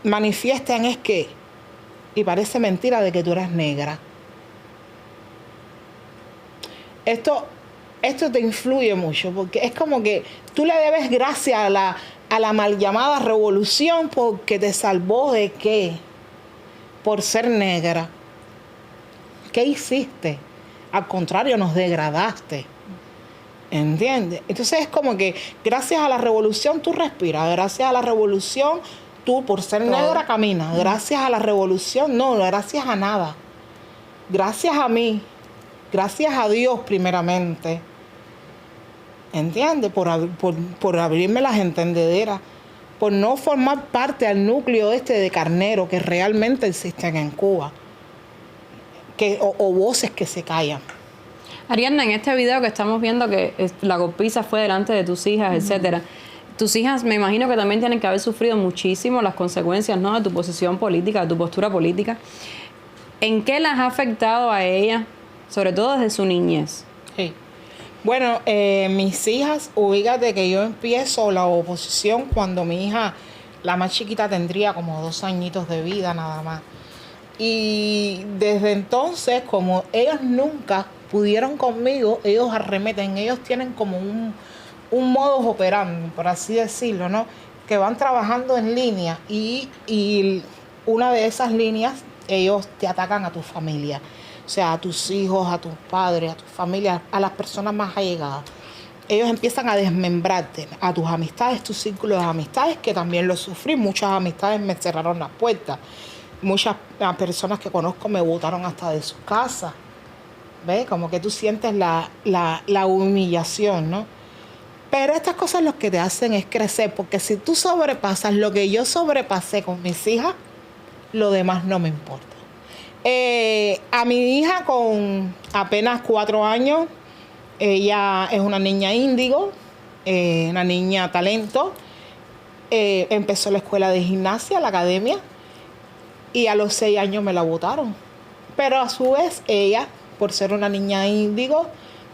manifiestan es que, y parece mentira, de que tú eres negra. Esto te influye mucho, porque es como que tú le debes gracias a la mal llamada revolución, porque te salvó ¿de qué? Por ser negra. ¿Qué hiciste? Al contrario, nos degradaste. ¿Entiendes? Entonces es como que gracias a la revolución tú respiras, gracias a la revolución tú por ser negra caminas, gracias a la revolución no, gracias a nada. Gracias a mí, gracias a Dios primeramente. ¿Entiendes? Por abrirme las entendederas, por no formar parte del núcleo de carnero que realmente existen en Cuba, o voces que se callan. Ariadna, en este video que estamos viendo que la golpiza fue delante de tus hijas, etcétera, tus hijas me imagino que también tienen que haber sufrido muchísimo las consecuencias, ¿no?, de tu posición política, de tu postura política. ¿En qué las ha afectado a ellas, sobre todo desde su niñez? Sí. Bueno, mis hijas, ubícate que yo empiezo la oposición cuando mi hija, la más chiquita, tendría como 2 añitos de vida nada más. Y desde entonces, como ellos nunca pudieron conmigo, ellos arremeten, ellos tienen como un modus operandi, por así decirlo, ¿no? Que van trabajando en línea y una de esas líneas, ellos te atacan a tu familia. O sea, a tus hijos, a tus padres, a tu familia, a las personas más allegadas. Ellos empiezan a desmembrarte, a tus amistades, tu círculo de amistades, que también lo sufrí. Muchas amistades me cerraron las puertas. Muchas personas que conozco me botaron hasta de sus casas. ¿Ves? Como que tú sientes la humillación, ¿no? Pero estas cosas lo que te hacen es crecer, porque si tú sobrepasas lo que yo sobrepasé con mis hijas, lo demás no me importa. A mi hija con apenas 4 años, ella es una niña índigo, una niña talento. Empezó la escuela de gimnasia, la academia, y a los 6 años me la botaron. Pero a su vez ella, por ser una niña índigo,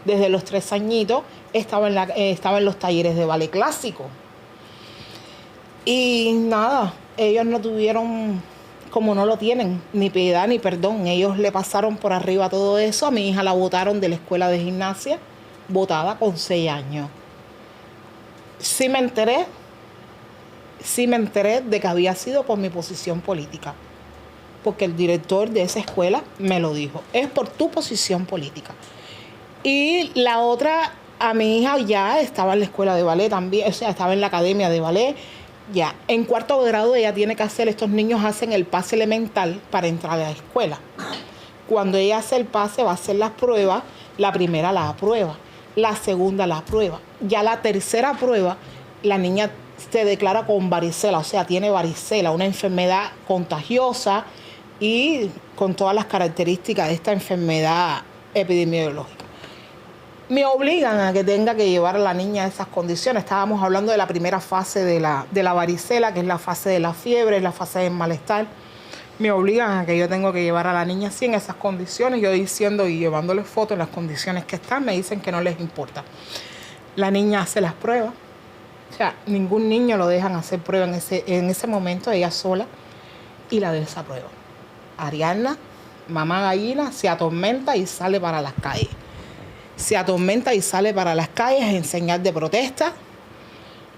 desde los 3 añitos, estaba en los talleres de ballet clásico. Y nada, ellos no tuvieron, como no lo tienen, ni piedad ni perdón. Ellos le pasaron por arriba todo eso. A mi hija la botaron de la escuela de gimnasia, botada con 6 años. Sí me enteré de que había sido por mi posición política. Porque el director de esa escuela me lo dijo. Es por tu posición política. Y la otra, a mi hija ya estaba en la escuela de ballet también, o sea, estaba en la academia de ballet. Ya, en 4º grado ella tiene que hacer, estos niños hacen el pase elemental para entrar a la escuela. Cuando ella hace el pase, va a hacer las pruebas. La primera la aprueba, la segunda la aprueba. Ya la tercera prueba, la niña se declara con varicela, o sea, tiene varicela, una enfermedad contagiosa y con todas las características de esta enfermedad epidemiológica. Me obligan a que tenga que llevar a la niña a esas condiciones. Estábamos hablando de la primera fase de la varicela, que es la fase de la fiebre, es la fase del malestar. Me obligan a que yo tengo que llevar a la niña así en esas condiciones. Yo diciendo y llevándole fotos en las condiciones que están, me dicen que no les importa. La niña hace las pruebas. O sea, ningún niño lo dejan hacer pruebas en ese momento, ella sola, y la desaprueba. Ariadna, mamá gallina, se atormenta y sale para las calles. Se atormenta y sale para las calles en señal de protesta,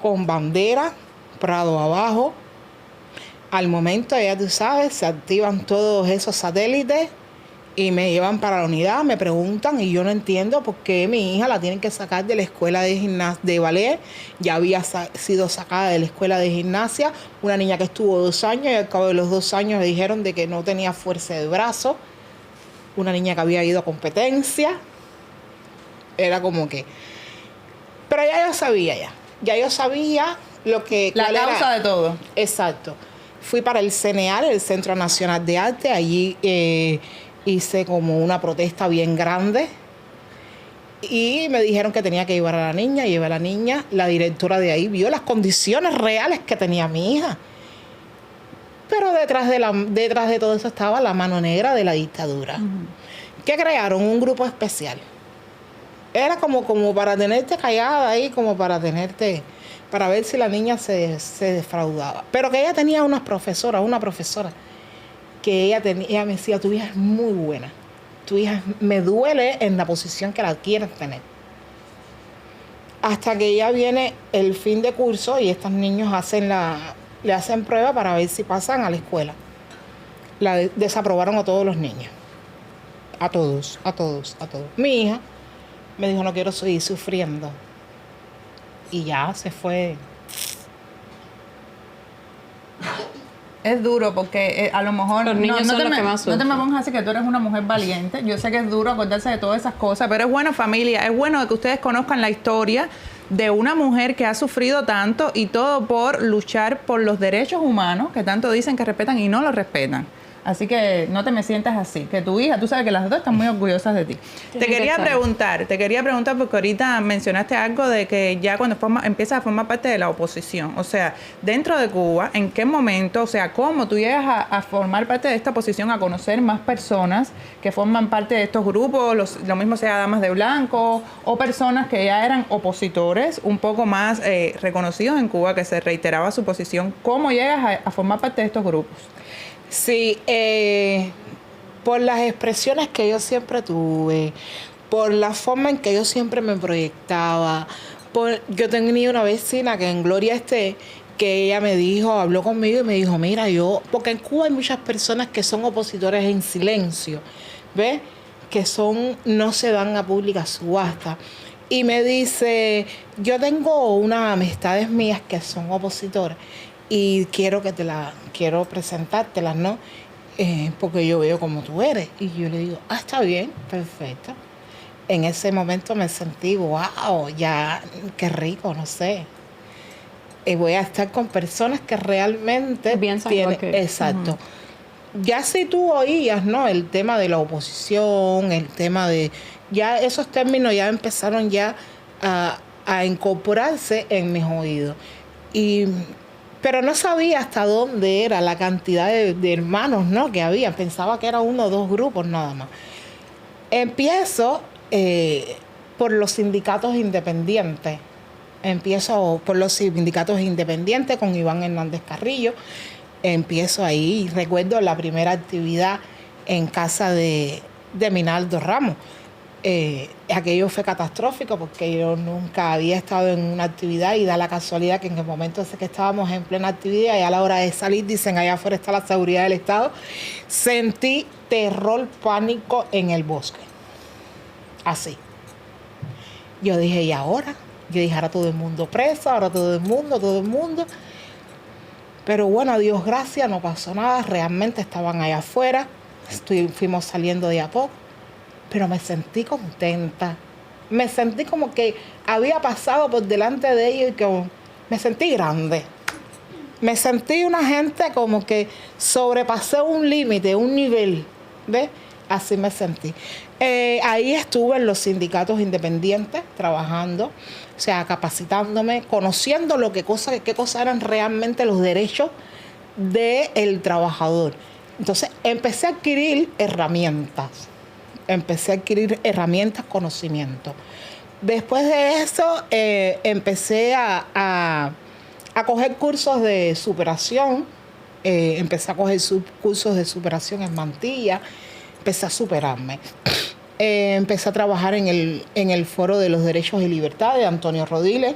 con bandera, Prado abajo. Al momento, ya tú sabes, se activan todos esos satélites y me llevan para la unidad, me preguntan y yo no entiendo por qué mi hija la tienen que sacar de la escuela de ballet. Ya había sido sacada de la escuela de gimnasia, una niña que estuvo 2 años y al cabo de los 2 años le dijeron de que no tenía fuerza de brazo, una niña que había ido a competencia. Era como que... Pero ya yo sabía lo que... La causa de todo. Exacto. Fui para el CNAR, el Centro Nacional de Arte, allí hice como una protesta bien grande y me dijeron que tenía que llevar a la niña, llevé a la niña, la directora de ahí vio las condiciones reales que tenía mi hija. Pero detrás de todo eso estaba la mano negra de la dictadura. ¿Qué crearon? Un grupo especial. Era como para tenerte callada ahí, como para ver si la niña se defraudaba. Pero que ella tenía una profesora que ella me decía, tu hija es muy buena. Tu hija me duele en la posición que la quieres tener. Hasta que ya viene el fin de curso y estos niños le hacen prueba para ver si pasan a la escuela. La desaprobaron a todos los niños. A todos. Mi hija me dijo, no quiero seguir sufriendo. Y ya se fue. Es duro porque a lo mejor Los niños son los que más no te me sufren. pongas así que tú eres una mujer valiente. Yo sé que es duro acordarse de todas esas cosas, pero es bueno, familia, es bueno que ustedes conozcan la historia de una mujer que ha sufrido tanto y todo por luchar por los derechos humanos que tanto dicen que respetan y no los respetan. Así que no te me sientas así, que tu hija, tú sabes que las dos están muy orgullosas de ti. Te quería preguntar porque ahorita mencionaste algo de que ya cuando empiezas a formar parte de la oposición, o sea, dentro de Cuba, ¿en qué momento, o sea, cómo tú llegas a formar parte de esta oposición, a conocer más personas que forman parte de estos grupos, lo mismo sea damas de blanco o personas que ya eran opositores un poco más reconocidos en Cuba, que se reiteraba su posición? ¿Cómo llegas a formar parte de estos grupos? Sí, por las expresiones que yo siempre tuve, por la forma en que yo siempre me proyectaba. Yo tenía una vecina que en Gloria que ella me dijo, habló conmigo y me dijo, mira, porque en Cuba hay muchas personas que son opositores en silencio, ¿ves? Que no se dan a pública subasta. Y me dice, yo tengo unas amistades mías que son opositores y quiero presentártelas, ¿no? Porque yo veo como tú eres. Y yo le digo, está bien, perfecto. En ese momento me sentí, wow, ya, qué rico, no sé. Voy a estar con personas que realmente tienen... Exacto. Ya si tú oías, ¿no? El tema de la oposición, el tema de... Ya esos términos ya empezaron ya a incorporarse en mis oídos. Pero no sabía hasta dónde era la cantidad de hermanos, ¿no? Que había. Pensaba que era 1 o 2 grupos nada más. Empiezo por los sindicatos independientes. Con Iván Hernández Carrillo. Empiezo ahí. Recuerdo la primera actividad en casa de Minaldo Ramos. Aquello fue catastrófico porque yo nunca había estado en una actividad y da la casualidad que en el momento ese que estábamos en plena actividad y a la hora de salir dicen allá afuera está la seguridad del Estado. Sentí terror, pánico en el bosque. Así. Yo dije, ¿y ahora? Yo dije, ahora todo el mundo preso, ahora todo el mundo. Pero bueno, a Dios gracias, no pasó nada. Realmente estaban allá afuera. Fuimos saliendo de a poco. Pero me sentí contenta. Me sentí como que había pasado por delante de ellos y que me sentí grande. Me sentí una gente como que sobrepasé un límite, un nivel. ¿Ves? Así me sentí. Ahí estuve en los sindicatos independientes trabajando, o sea, capacitándome, conociendo qué cosas eran realmente los derechos del trabajador. Entonces empecé a adquirir herramientas. Conocimiento. Después de eso empecé a coger cursos de superación. Empecé a coger cursos de superación en Mantilla. Empecé a superarme. Empecé a trabajar en el Foro de los Derechos y Libertades de Antonio Rodiles.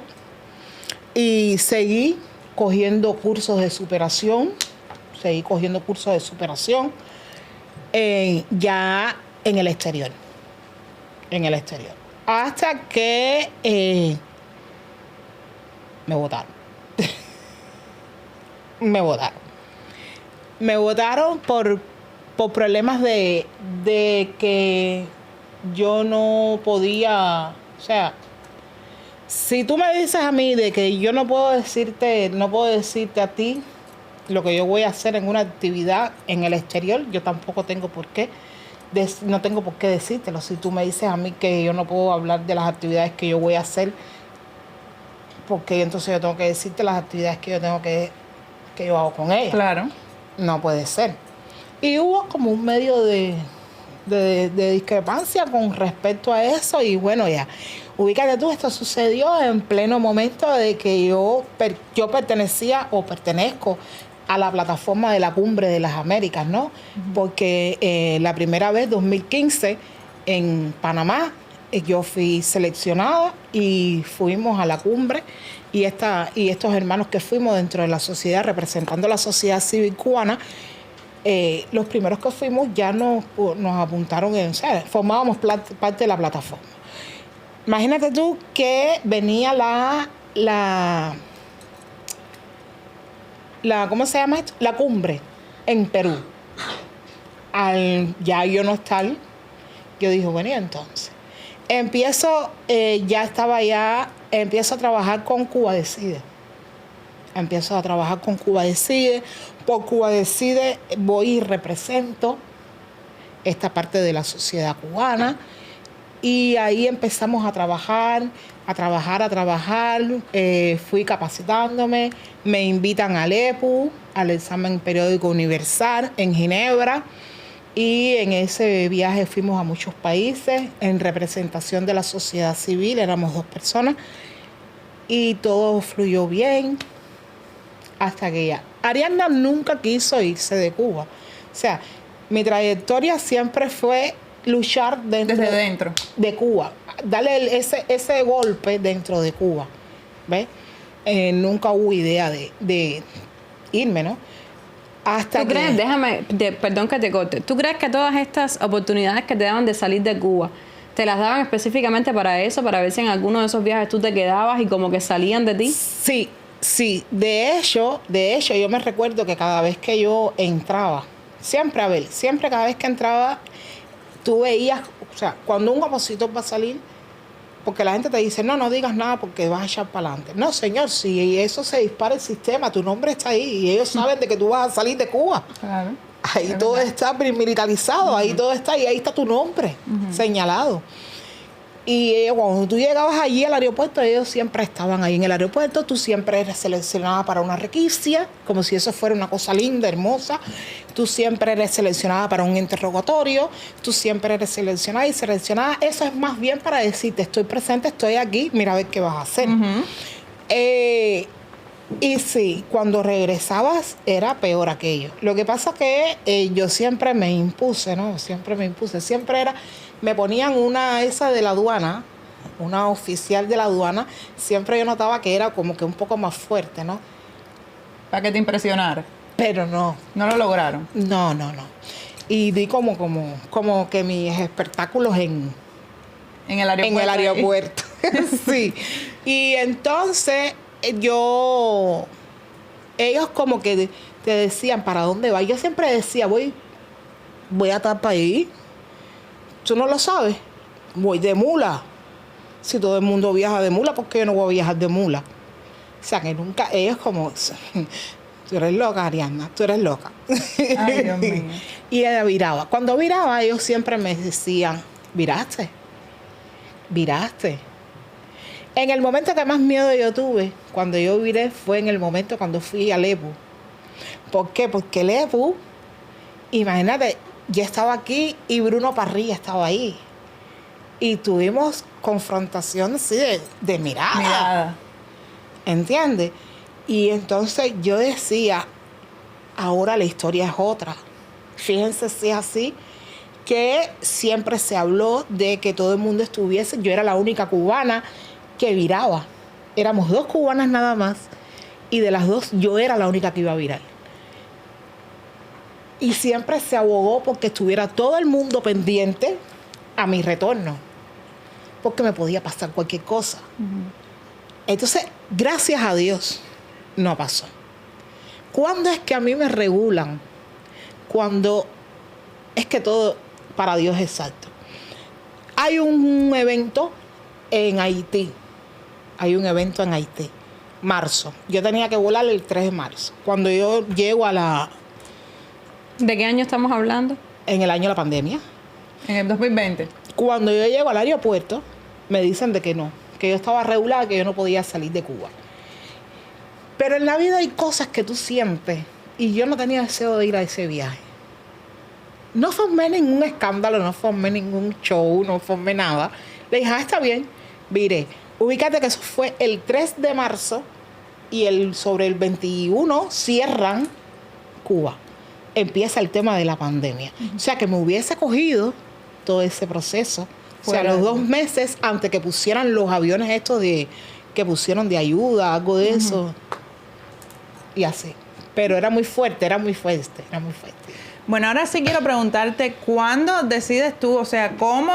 Y seguí cogiendo cursos de superación. Ya en el exterior. Hasta que me votaron. Me votaron por problemas de que yo no podía, o sea, si tú me dices a mí de que yo no puedo decirte a ti lo que yo voy a hacer en una actividad en el exterior, yo tampoco tengo por qué. No tengo por qué decírtelo. Si tú me dices a mí que yo no puedo hablar de las actividades que yo voy a hacer, porque entonces yo tengo que decirte las actividades que yo hago con ella. Claro. No puede ser. Y hubo como un medio de discrepancia con respecto a eso y bueno, ya. Ubícate tú, esto sucedió en pleno momento de que yo pertenezco a la plataforma de la Cumbre de las Américas, ¿no? Porque la primera vez, 2015, en Panamá, yo fui seleccionada y fuimos a la cumbre y estos hermanos que fuimos dentro de la sociedad, representando la sociedad civil cubana, los primeros que fuimos ya nos apuntaron, formábamos parte de la plataforma. Imagínate tú que venía ¿cómo se llama esto? La cumbre en Perú. Ya yo no estar, yo dije, bueno, y entonces empiezo a trabajar con Cuba Decide. Por Cuba Decide voy y represento esta parte de la sociedad cubana. Y ahí empezamos a trabajar. Fui capacitándome, me invitan al EPU, al examen periódico universal en Ginebra. Y en ese viaje fuimos a muchos países en representación de la sociedad civil, éramos 2 personas. Y todo fluyó bien. hasta que ella. Ariana nunca quiso irse de Cuba. O sea, mi trayectoria siempre fue luchar Desde dentro. de Cuba, darle ese golpe dentro de Cuba, ¿ves? Nunca hubo idea de irme, ¿no? Hasta ¿Tú crees, perdón que te corte, ¿tú crees que todas estas oportunidades que te daban de salir de Cuba, te las daban específicamente para eso, para ver si en alguno de esos viajes tú te quedabas y como que salían de ti? Sí. De hecho, yo me recuerdo que cada vez que yo entraba, siempre cada vez que entraba, tú veías, o sea, cuando un opositor va a salir, porque la gente te dice, no digas nada porque vas a echar para adelante. No, señor, si eso se dispara el sistema, tu nombre está ahí y ellos saben de que tú vas a salir de Cuba. Claro. Ahí todo está militarizado, ahí todo está, y ahí está tu nombre señalado. Y cuando tú llegabas allí al aeropuerto, ellos siempre estaban ahí en el aeropuerto, tú siempre eres seleccionada para una requisia, como si eso fuera una cosa linda, hermosa. Tú siempre eres seleccionada para un interrogatorio, tú siempre eres seleccionada y seleccionada. Eso es más bien para decirte, estoy presente, estoy aquí, mira a ver qué vas a hacer. Y sí, cuando regresabas era peor aquello. Lo que pasa que yo siempre me impuse, ¿no? Siempre era... Me ponían esa de la aduana, una oficial de la aduana, siempre yo notaba que era como que un poco más fuerte, ¿no? Para que te impresionara. Pero no. No lo lograron. No. Y di como que mis espectáculos en el aeropuerto. En el aeropuerto. Sí. Y entonces ellos como que te decían, ¿para dónde vas? Yo siempre decía, voy a estar para ahí. ¿Tú no lo sabes? Voy de mula. Si todo el mundo viaja de mula, ¿por qué yo no voy a viajar de mula? O sea, que nunca, ellos como, tú eres loca, Ariana, tú eres loca. Ay, Dios mío. Y ella viraba. Cuando viraba, ellos siempre me decían, ¿viraste? En el momento que más miedo yo tuve, cuando yo viré, fue en el momento cuando fui a Lebu. ¿Por qué? Porque Lebu, imagínate, yo estaba aquí y Bruno Parrilla estaba ahí. Y tuvimos confrontación así de mirada. ¿Entiendes? Y entonces yo decía, ahora la historia es otra. Fíjense si es así, que siempre se habló de que todo el mundo estuviese. Yo era la única cubana que viraba. Éramos 2 cubanas nada más. Y de las 2 yo era la única que iba a virar. Y siempre se abogó porque estuviera todo el mundo pendiente a mi retorno, porque me podía pasar cualquier cosa. Entonces, gracias a Dios, no pasó. ¿Cuándo es que a mí me regulan? Cuando es que todo para Dios es exacto. Hay un evento en Haití. Marzo. Yo tenía que volar el 3 de marzo. Cuando yo llego a la... ¿De qué año estamos hablando? En el año de la pandemia. En el 2020. Cuando yo llego al aeropuerto, me dicen de que no, que yo estaba regulada, que yo no podía salir de Cuba. Pero en la vida hay cosas que tú sientes, y yo no tenía deseo de ir a ese viaje. No formé ningún escándalo, no formé ningún show, no formé nada. Le dije, está bien, viré. Ubícate que eso fue el 3 de marzo y sobre el 21 cierran Cuba. Empieza el tema de la pandemia. O sea, que me hubiese cogido todo ese proceso. O sea, los 2 meses antes que pusieran los aviones estos que pusieron de ayuda, algo de eso. Y así. Pero era muy fuerte. Bueno, ahora sí quiero preguntarte, ¿cuándo decides tú? O sea, ¿cómo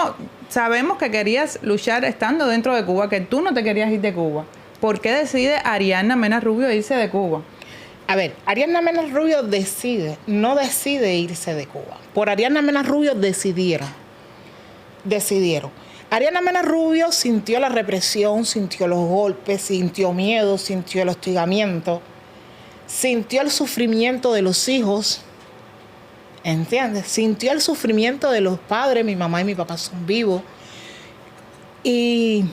sabemos que querías luchar estando dentro de Cuba, que tú no te querías ir de Cuba? ¿Por qué decide Ariana Mena Rubio irse de Cuba? A ver, Ariana Mena Rubio no decide irse de Cuba. Por Ariana Mena Rubio decidieron. Ariana Mena Rubio sintió la represión, sintió los golpes, sintió miedo, sintió el hostigamiento, sintió el sufrimiento de los hijos, ¿entiendes? Sintió el sufrimiento de los padres, mi mamá y mi papá son vivos. Y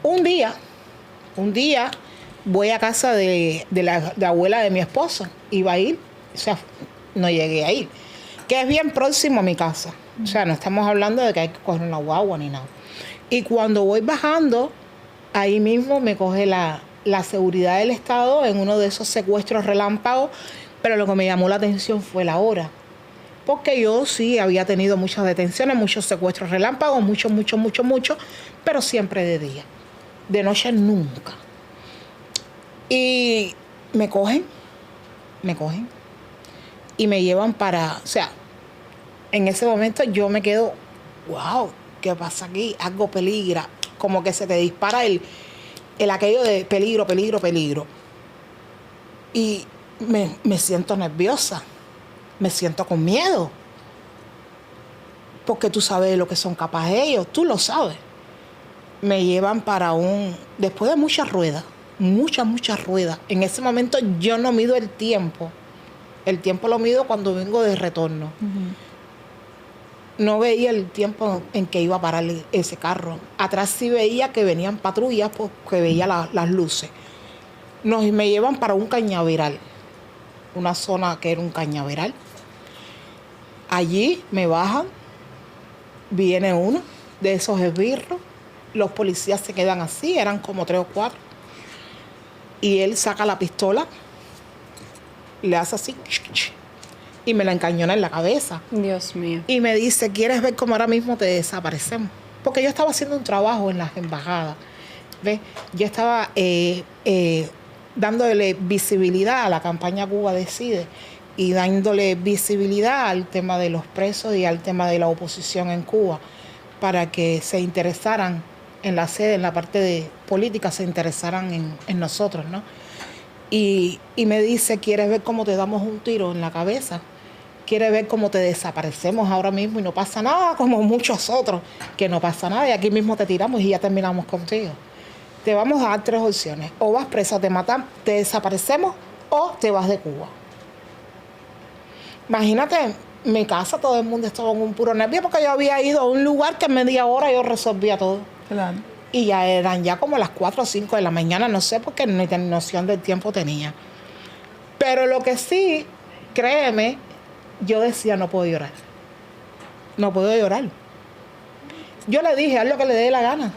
un día, voy a casa de la abuela de mi esposo. Iba a ir, o sea, no llegué a ir. Que es bien próximo a mi casa. O sea, no estamos hablando de que hay que coger una guagua ni nada. Y cuando voy bajando, ahí mismo me coge la la seguridad del Estado en uno de esos secuestros relámpagos, pero lo que me llamó la atención fue la hora. Porque yo sí había tenido muchas detenciones, muchos secuestros relámpagos, mucho, pero siempre de día. De noche nunca. Y me cogen y me llevan para, o sea, en ese momento yo me quedo, wow, ¿qué pasa aquí? Algo peligra, como que se te dispara el aquello de peligro. Y me siento nerviosa, me siento con miedo, porque tú sabes lo que son capaces ellos, tú lo sabes. Me llevan para después de muchas ruedas, muchas ruedas. En ese momento yo no mido el tiempo lo mido cuando vengo de retorno. No veía el tiempo en que iba a parar ese carro. Atrás sí veía que venían patrullas porque veía las luces. Me llevan para un cañaveral, una zona que era un cañaveral. Allí me bajan, viene uno de esos esbirros, los policías se quedan así, eran como 3 o 4, y él saca la pistola, le hace así, y me la encañona en la cabeza. Dios mío. Y me dice, ¿quieres ver cómo ahora mismo te desaparecemos? Porque yo estaba haciendo un trabajo en las embajadas, ¿ves? Yo estaba dándole visibilidad a la campaña Cuba Decide y dándole visibilidad al tema de los presos y al tema de la oposición en Cuba, para que se interesaran en la sede, en la parte de política, se interesaran en nosotros, ¿no? Y me dice, ¿quieres ver cómo te damos un tiro en la cabeza? ¿Quieres ver cómo te desaparecemos ahora mismo y no pasa nada, como muchos otros, que no pasa nada y aquí mismo te tiramos y ya terminamos contigo? Te vamos a dar 3 opciones: o vas presa, te matamos, te desaparecemos, o te vas de Cuba. Imagínate, en mi casa todo el mundo estaba en un puro nervio porque yo había ido a un lugar que en media hora yo resolvía todo. Claro. Y ya eran como las 4 o 5 de la mañana, no sé, porque ni noción del tiempo tenía. Pero lo que sí, créeme, yo decía, no puedo llorar. No puedo llorar. Yo le dije, haz lo que le dé la gana.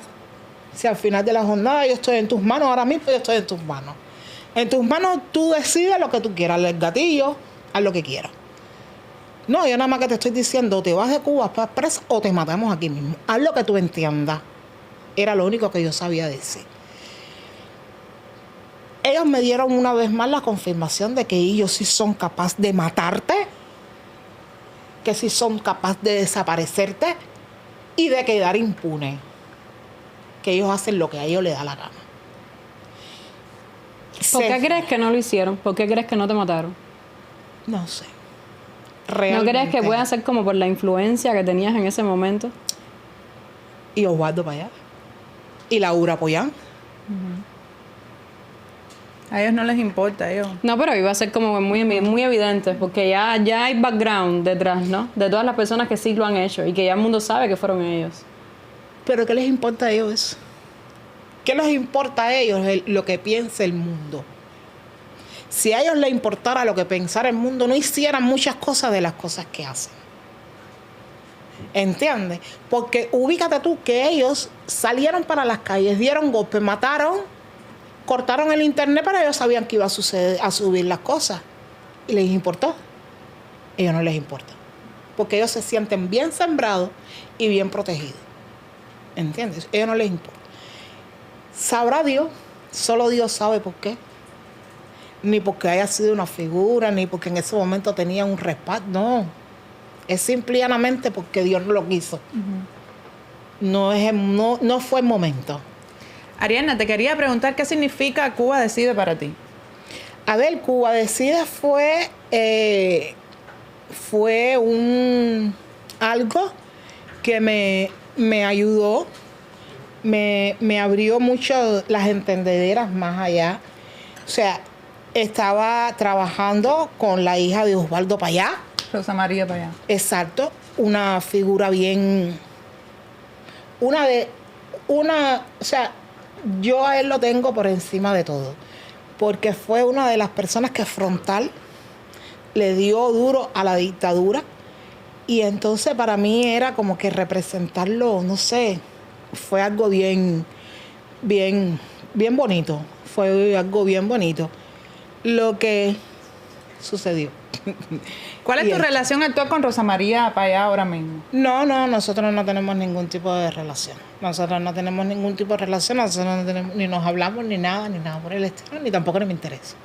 Si al final de la jornada yo estoy en tus manos, ahora mismo yo estoy en tus manos. En tus manos tú decides lo que tú quieras, el gatillo, haz lo que quieras. No, yo nada más que te estoy diciendo, te vas de Cuba, vas presa o te matamos aquí mismo. Haz lo que tú entiendas. Era lo único que yo sabía decir. Ellos me dieron una vez más la confirmación de que ellos sí son capaces de matarte, que sí son capaces de desaparecerte y de quedar impune. Que ellos hacen lo que a ellos les da la gana. ¿Por qué crees que no lo hicieron? ¿Por qué crees que no te mataron? No sé. ¿No crees que pueda ser como por la influencia que tenías en ese momento? Y Osvaldo para allá. Y Laura Poyán. A ellos no les importa, ellos. No, pero iba a ser como muy evidente, porque ya hay background detrás, ¿no? De todas las personas que sí lo han hecho y que ya el mundo sabe que fueron ellos. ¿Pero qué les importa a ellos eso? ¿Qué les importa a ellos lo que piense el mundo? Si a ellos les importara lo que pensara el mundo, no hicieran muchas cosas de las cosas que hacen. ¿Entiendes? Porque ubícate tú que ellos salieron para las calles, dieron golpes, mataron, cortaron el internet, pero ellos sabían que iba a suceder, a subir las cosas. ¿Y les importó? Ellos no les importa. Porque ellos se sienten bien sembrados y bien protegidos. ¿Entiendes? Ellos no les importa. Sabrá Dios, solo Dios sabe por qué. Ni porque haya sido una figura, ni porque en ese momento tenía un respaldo, no. Es simplemente porque Dios no lo quiso. No fue el momento. Ariadna, te quería preguntar qué significa Cuba Decide para ti. A ver, Cuba Decide fue algo que me ayudó, me abrió mucho las entendederas más allá. O sea, estaba trabajando con la hija de Osvaldo Payá. Rosa María Payá. Exacto, una figura bien, o sea, yo a él lo tengo por encima de todo, porque fue una de las personas que frontal le dio duro a la dictadura, y entonces para mí era como que representarlo, no sé, fue algo bien bonito, fue algo bien bonito lo que sucedió. ¿Cuál es Y tu relación actual con Rosa María Payá ahora mismo? No, nosotros no tenemos ningún tipo de relación. Nosotros no tenemos ningún tipo de relación, nosotros no tenemos, ni nos hablamos, ni nada por el estilo, ni tampoco me interesa.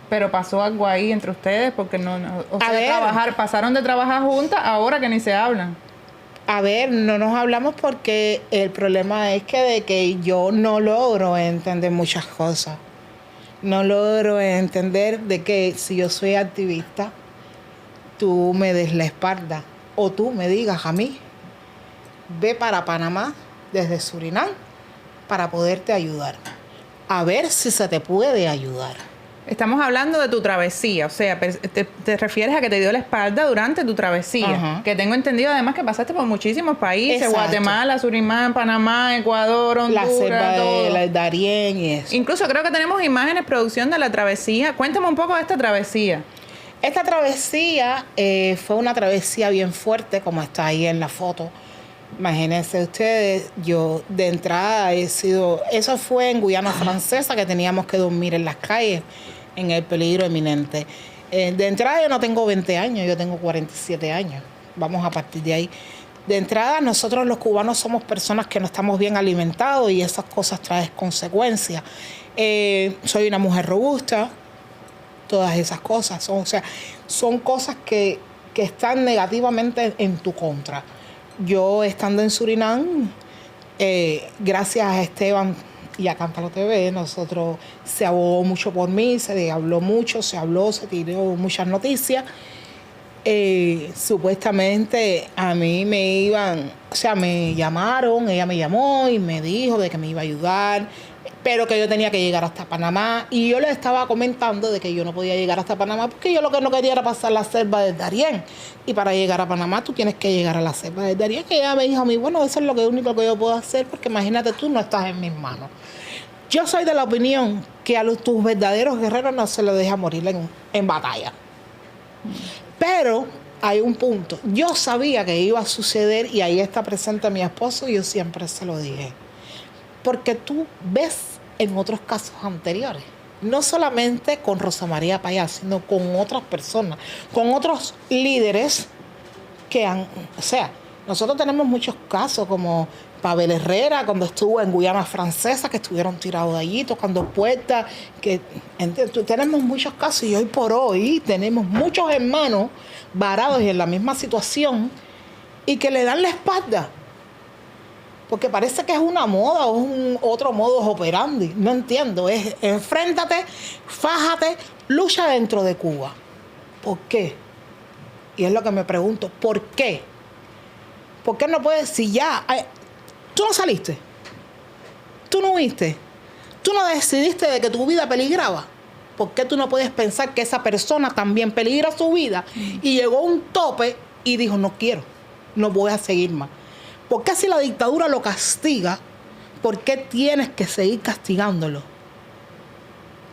Pero pasó algo ahí entre ustedes porque A ver. pasaron de trabajar juntas ahora que ni se hablan. A ver, no nos hablamos porque el problema es que yo no logro entender muchas cosas. No logro entender de que si yo soy activista, tú me des la espalda o tú me digas a mí, ve para Panamá desde Surinam para poderte ayudar. A ver si se te puede ayudar. Estamos hablando de tu travesía, o sea, te refieres a que te dio la espalda durante tu travesía. Ajá. Que tengo entendido además que pasaste por muchísimos países, Exacto. Guatemala, Surinam, Panamá, Ecuador, Honduras, La selva todo. de Darién y eso. Incluso creo que tenemos imágenes, producción de la travesía. Cuéntame un poco de esta travesía. Esta travesía fue una travesía bien fuerte, como está ahí en la foto. Imagínense ustedes, yo de entrada eso fue en Guyana Francesa, que teníamos que dormir en las calles, en el peligro eminente. De entrada yo no tengo 20 años, yo tengo 47 años. Vamos a partir de ahí. De entrada nosotros los cubanos somos personas que no estamos bien alimentados y esas cosas traen consecuencias. Soy una mujer robusta, todas esas cosas. Son cosas que están negativamente en tu contra. Yo estando en Surinam, gracias a Esteban y a Cántalo TV, nosotros se abogó mucho por mí, se habló mucho, se tiró muchas noticias. Supuestamente a mí me llamaron, ella me llamó y me dijo de que me iba a ayudar, pero que yo tenía que llegar hasta Panamá. Y yo le estaba comentando de que yo no podía llegar hasta Panamá porque yo lo que no quería era pasar la selva del Darién. Y para llegar a Panamá tú tienes que llegar a la selva del Darién. Que ella me dijo a mí, bueno, eso es lo único que yo puedo hacer porque imagínate tú no estás en mis manos. Yo soy de la opinión que a tus verdaderos guerreros no se les deja morir en batalla. Pero hay un punto. Yo sabía que iba a suceder y ahí está presente mi esposo y yo siempre se lo dije. Porque tú ves en otros casos anteriores, no solamente con Rosa María Payá, sino con otras personas, con otros líderes que nosotros tenemos muchos casos como Pavel Herrera, cuando estuvo en Guyana Francesa, que estuvieron tirados de allí, tocando puertas, tenemos muchos casos y hoy por hoy tenemos muchos hermanos varados y en la misma situación y que le dan la espalda. Porque parece que es una moda o es otro modus operandi. No entiendo. Es enfréntate, fájate, lucha dentro de Cuba. ¿Por qué? Y es lo que me pregunto. ¿Por qué? ¿Por qué no puedes? Si ya... tú no saliste. Tú no viste. Tú no decidiste de que tu vida peligraba. ¿Por qué tú no puedes pensar que esa persona también peligra su vida? Y llegó a un tope y dijo, no quiero. No voy a seguir más. ¿Por qué si la dictadura lo castiga, por qué tienes que seguir castigándolo?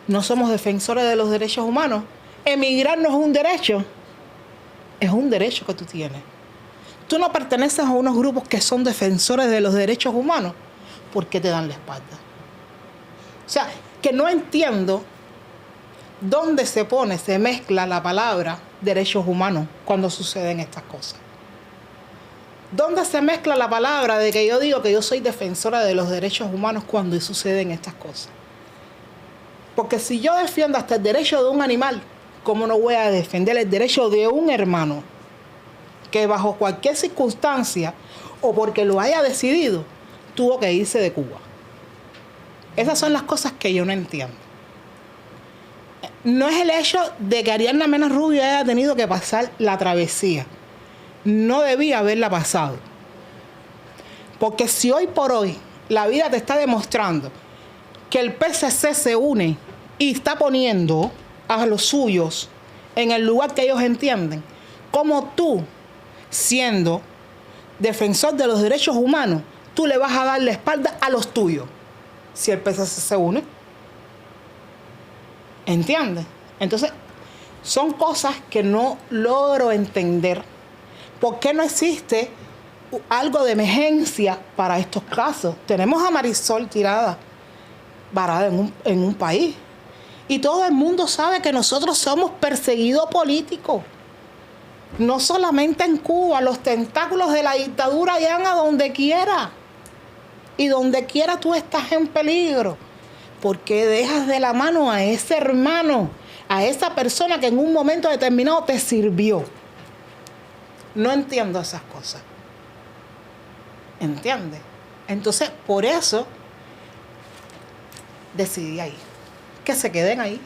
No somos defensores de los derechos humanos. Emigrar no es un derecho. Es un derecho que tú tienes. Tú no perteneces a unos grupos que son defensores de los derechos humanos. ¿Por qué te dan la espalda? O sea, que no entiendo dónde se mezcla la palabra derechos humanos cuando suceden estas cosas. ¿Dónde se mezcla la palabra de que yo digo que yo soy defensora de los derechos humanos cuando suceden estas cosas? Porque si yo defiendo hasta el derecho de un animal, ¿cómo no voy a defender el derecho de un hermano que bajo cualquier circunstancia o porque lo haya decidido, tuvo que irse de Cuba? Esas son las cosas que yo no entiendo. No es el hecho de que Ariadna Mena Rubio haya tenido que pasar la travesía. No debía haberla pasado. Porque si hoy por hoy la vida te está demostrando que el PCC se une y está poniendo a los suyos en el lugar que ellos entienden, como tú, siendo defensor de los derechos humanos, tú le vas a dar la espalda a los tuyos si el PCC se une. ¿Entiendes? Entonces, son cosas que no logro entender. ¿Por qué no existe algo de emergencia para estos casos? Tenemos a Marisol tirada varada en un país. Y todo el mundo sabe que nosotros somos perseguidos políticos. No solamente en Cuba, los tentáculos de la dictadura llegan a donde quiera. Y donde quiera tú estás en peligro. ¿Por qué dejas de la mano a ese hermano, a esa persona que en un momento determinado te sirvió? No entiendo esas cosas. ¿Entiendes? Entonces, por eso decidí ahí. Que se queden ahí.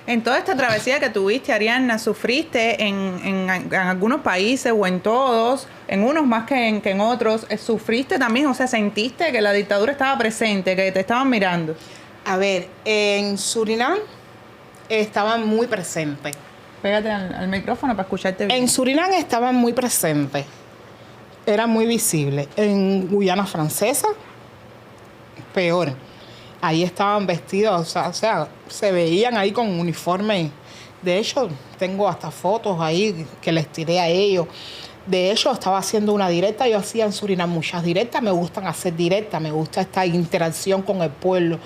En toda esta travesía que tuviste, Arianna, ¿sufriste en algunos países o en todos, en unos más que en otros? ¿Sufriste también? O sea, ¿sentiste que la dictadura estaba presente, que te estaban mirando? A ver, en Surinam estaban muy presentes. Pégate al micrófono para escucharte bien. En Surinam estaban muy presentes. Era muy visible. En Guyana Francesa, peor. Ahí estaban vestidos, o sea, se veían ahí con uniforme. De hecho, tengo hasta fotos ahí que les tiré a ellos. De hecho, estaba haciendo una directa. Yo hacía en Surinam muchas directas. Me gustan hacer directas. Me gusta esta interacción con el pueblo.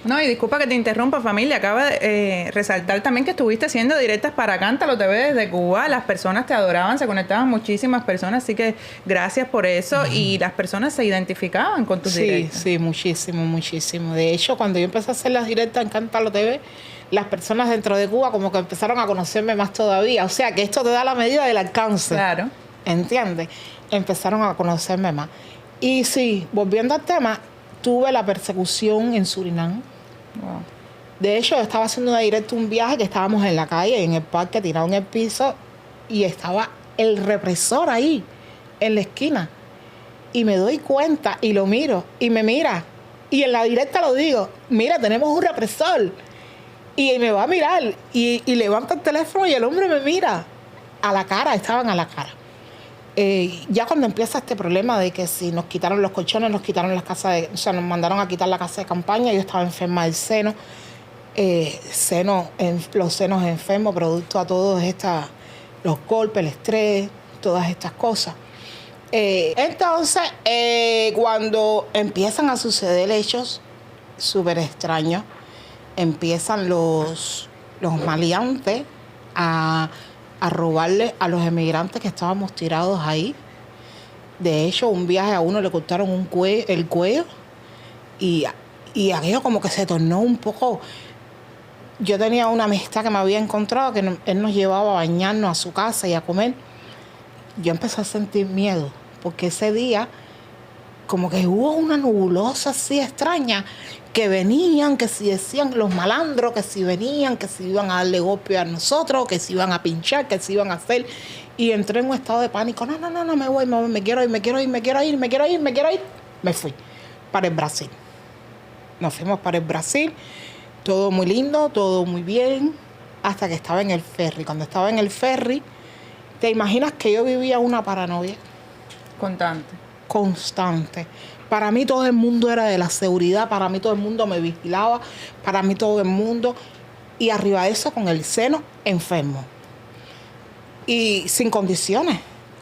No, y disculpa que te interrumpa, familia. Acaba de resaltar también que estuviste haciendo directas para Cántalo TV desde Cuba. Las personas te adoraban, se conectaban muchísimas personas, así que gracias por eso. Y las personas se identificaban con tus directas. Sí, muchísimo, muchísimo. De hecho, cuando yo empecé a hacer las directas en Cántalo TV, las personas dentro de Cuba como que empezaron a conocerme más todavía. O sea, que esto te da la medida del alcance. Claro. ¿Entiendes? Empezaron a conocerme más. Y sí, volviendo al tema, tuve la persecución en Surinam. Wow. De hecho, yo estaba haciendo una directa, un viaje que estábamos en la calle, en el parque, tirado en el piso, y estaba el represor ahí, en la esquina. Y me doy cuenta y lo miro, y me mira. Y en la directa lo digo, mira, tenemos un represor. Y me va a mirar, y levanta el teléfono y el hombre me mira. A la cara, estaban a la cara. Ya cuando empieza este problema de que si nos quitaron los colchones, nos quitaron las casas o sea, nos mandaron a quitar la casa de campaña, yo estaba enferma del seno, los senos enfermos, producto a todos los golpes, el estrés, todas estas cosas. Entonces, cuando empiezan a suceder hechos súper extraños, empiezan los maleantes a robarle a los emigrantes que estábamos tirados ahí. De hecho, un viaje a uno le cortaron el cuello y aquello como que se tornó un poco... Yo tenía una amistad que me había encontrado, que él nos llevaba a bañarnos a su casa y a comer. Yo empecé a sentir miedo, porque ese día como que hubo una nebulosa así extraña, que venían, que si decían los malandros, que si venían, que si iban a darle golpe a nosotros, que si iban a pinchar, que si iban a hacer. Y entré en un estado de pánico. No, me voy, me quiero ir. Me fui para el Brasil. Nos fuimos para el Brasil. Todo muy lindo, todo muy bien, hasta que estaba en el ferry. Cuando estaba en el ferry, ¿te imaginas que yo vivía una paranoia? Constante. Para mí todo el mundo era de la seguridad, para mí todo el mundo me vigilaba, para mí todo el mundo... Y arriba de eso, con el seno enfermo. Y sin condiciones.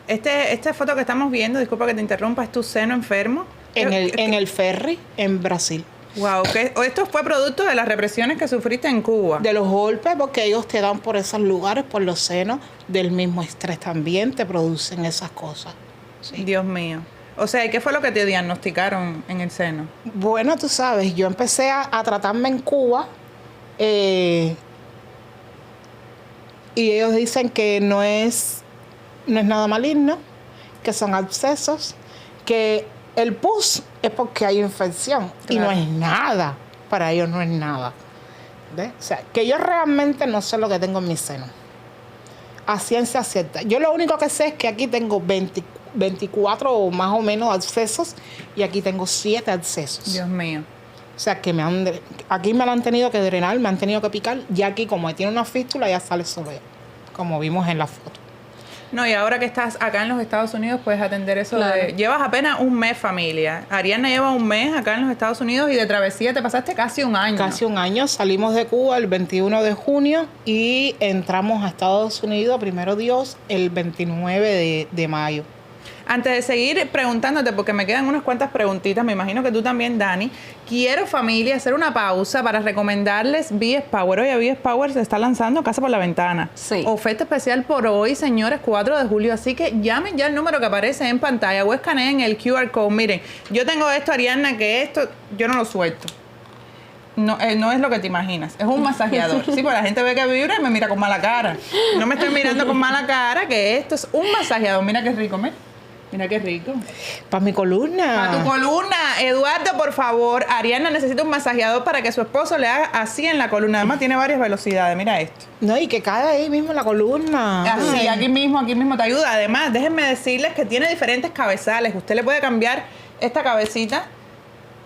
Esta foto que estamos viendo, disculpa que te interrumpa, ¿es tu seno enfermo? En el ferry, en Brasil. Wow, esto fue producto de las represiones que sufriste en Cuba. De los golpes, porque ellos te dan por esos lugares, por los senos, del mismo estrés también te producen esas cosas. Sí. Dios mío. O sea, ¿qué fue lo que te diagnosticaron en el seno? Bueno, tú sabes, yo empecé a tratarme en Cuba y ellos dicen que no es nada maligno, que son abscesos, que el pus es porque hay infección. Claro. Y no es nada. Para ellos no es nada. ¿Ves? O sea, que yo realmente no sé lo que tengo en mi seno. A ciencia cierta. Yo lo único que sé es que aquí tengo 24 o más o menos abscesos y aquí tengo 7 abscesos. Dios mío. O sea, que aquí me lo han tenido que drenar, me han tenido que picar. Y aquí, como tiene una fístula, ya sale solo, como vimos en la foto. No, y ahora que estás acá en los Estados Unidos, puedes atender eso. Claro. Llevas apenas un mes, familia. Arianna lleva un mes acá en los Estados Unidos y de travesía te pasaste casi un año. Casi un año. Salimos de Cuba el 21 de junio y entramos a Estados Unidos, primero Dios, el 29 de mayo. Antes de seguir preguntándote, porque me quedan unas cuantas preguntitas, me imagino que tú también, Dani, quiero, familia, hacer una pausa para recomendarles VS Power. Oye, VS Power se está lanzando Casa por la Ventana. Sí. Oferta especial por hoy, señores, 4 de julio. Así que llamen ya el número que aparece en pantalla o escaneen el QR code. Miren, yo tengo esto, Ariadna, que esto yo no lo suelto. No, no es lo que te imaginas. Es un masajeador. Sí, porque la gente ve que vibra y me mira con mala cara. No me estoy mirando con mala cara, que esto es un masajeador. Mira qué rico, mira. Mira qué rico. Para mi columna. Para tu columna. Eduardo, por favor. Ariana necesita un masajeador para que su esposo le haga así en la columna. Además, tiene varias velocidades. Mira esto. No, y que cae ahí mismo en la columna. Así, aquí mismo te ayuda. Además, déjenme decirles que tiene diferentes cabezales. Usted le puede cambiar esta cabecita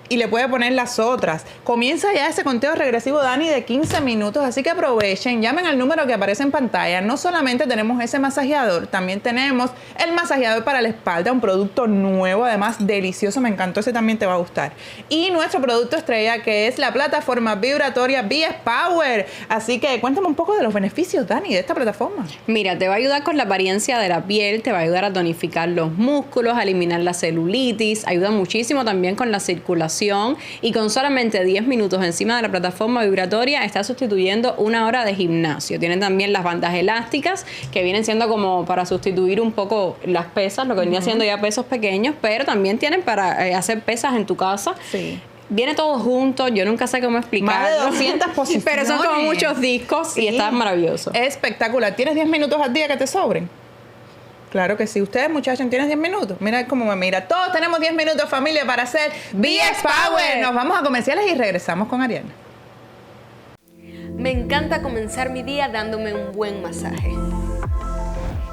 y le puede poner las otras. Comienza ya ese conteo regresivo, Dani, de 15 minutos, así que aprovechen, llamen al número que aparece en pantalla. No solamente tenemos ese masajeador, también tenemos el masajeador para la espalda, un producto nuevo, además delicioso, me encantó, ese también te va a gustar. Y nuestro producto estrella, que es la plataforma vibratoria VS Power. Así que cuéntame un poco de los beneficios, Dani, de esta plataforma. Mira, te va a ayudar con la apariencia de la piel, te va a ayudar a tonificar los músculos, a eliminar la celulitis, ayuda muchísimo también con la circulación y con solamente 10 minutos encima de la plataforma vibratoria está sustituyendo 1 hora de gimnasio. Tienen también las bandas elásticas que vienen siendo como para sustituir un poco las pesas, lo que venía siendo ya pesos pequeños, pero también tienen para hacer pesas en tu casa. Sí. Viene todo junto, yo nunca sé cómo explicarlo. Más de 200 posiciones. Pero son como muchos discos y está maravilloso. Espectacular. ¿Tienes 10 minutos al día que te sobren? Claro que sí. Ustedes, muchachos, ¿tienes 10 minutos? Mira cómo me mira. Todos tenemos 10 minutos, familia, para hacer VS Power. Nos vamos a comerciales y regresamos con Ariana. Me encanta comenzar mi día dándome un buen masaje.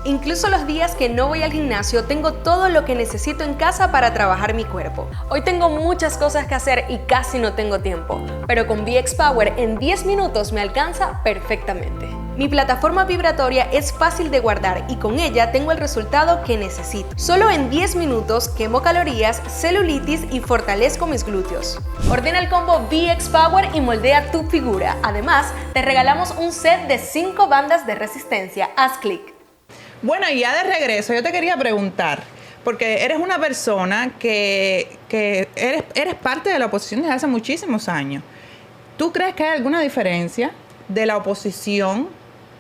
Incluso los días que no voy al gimnasio, tengo todo lo que necesito en casa para trabajar mi cuerpo. Hoy tengo muchas cosas que hacer y casi no tengo tiempo, pero con VX Power en 10 minutos me alcanza perfectamente. Mi plataforma vibratoria es fácil de guardar y con ella tengo el resultado que necesito. Solo en 10 minutos quemo calorías, celulitis y fortalezco mis glúteos. Ordena el combo VX Power y moldea tu figura. Además, te regalamos un set de 5 bandas de resistencia. Haz clic. Bueno, y ya de regreso, yo te quería preguntar, porque eres una persona que eres parte de la oposición desde hace muchísimos años. ¿Tú crees que hay alguna diferencia de la oposición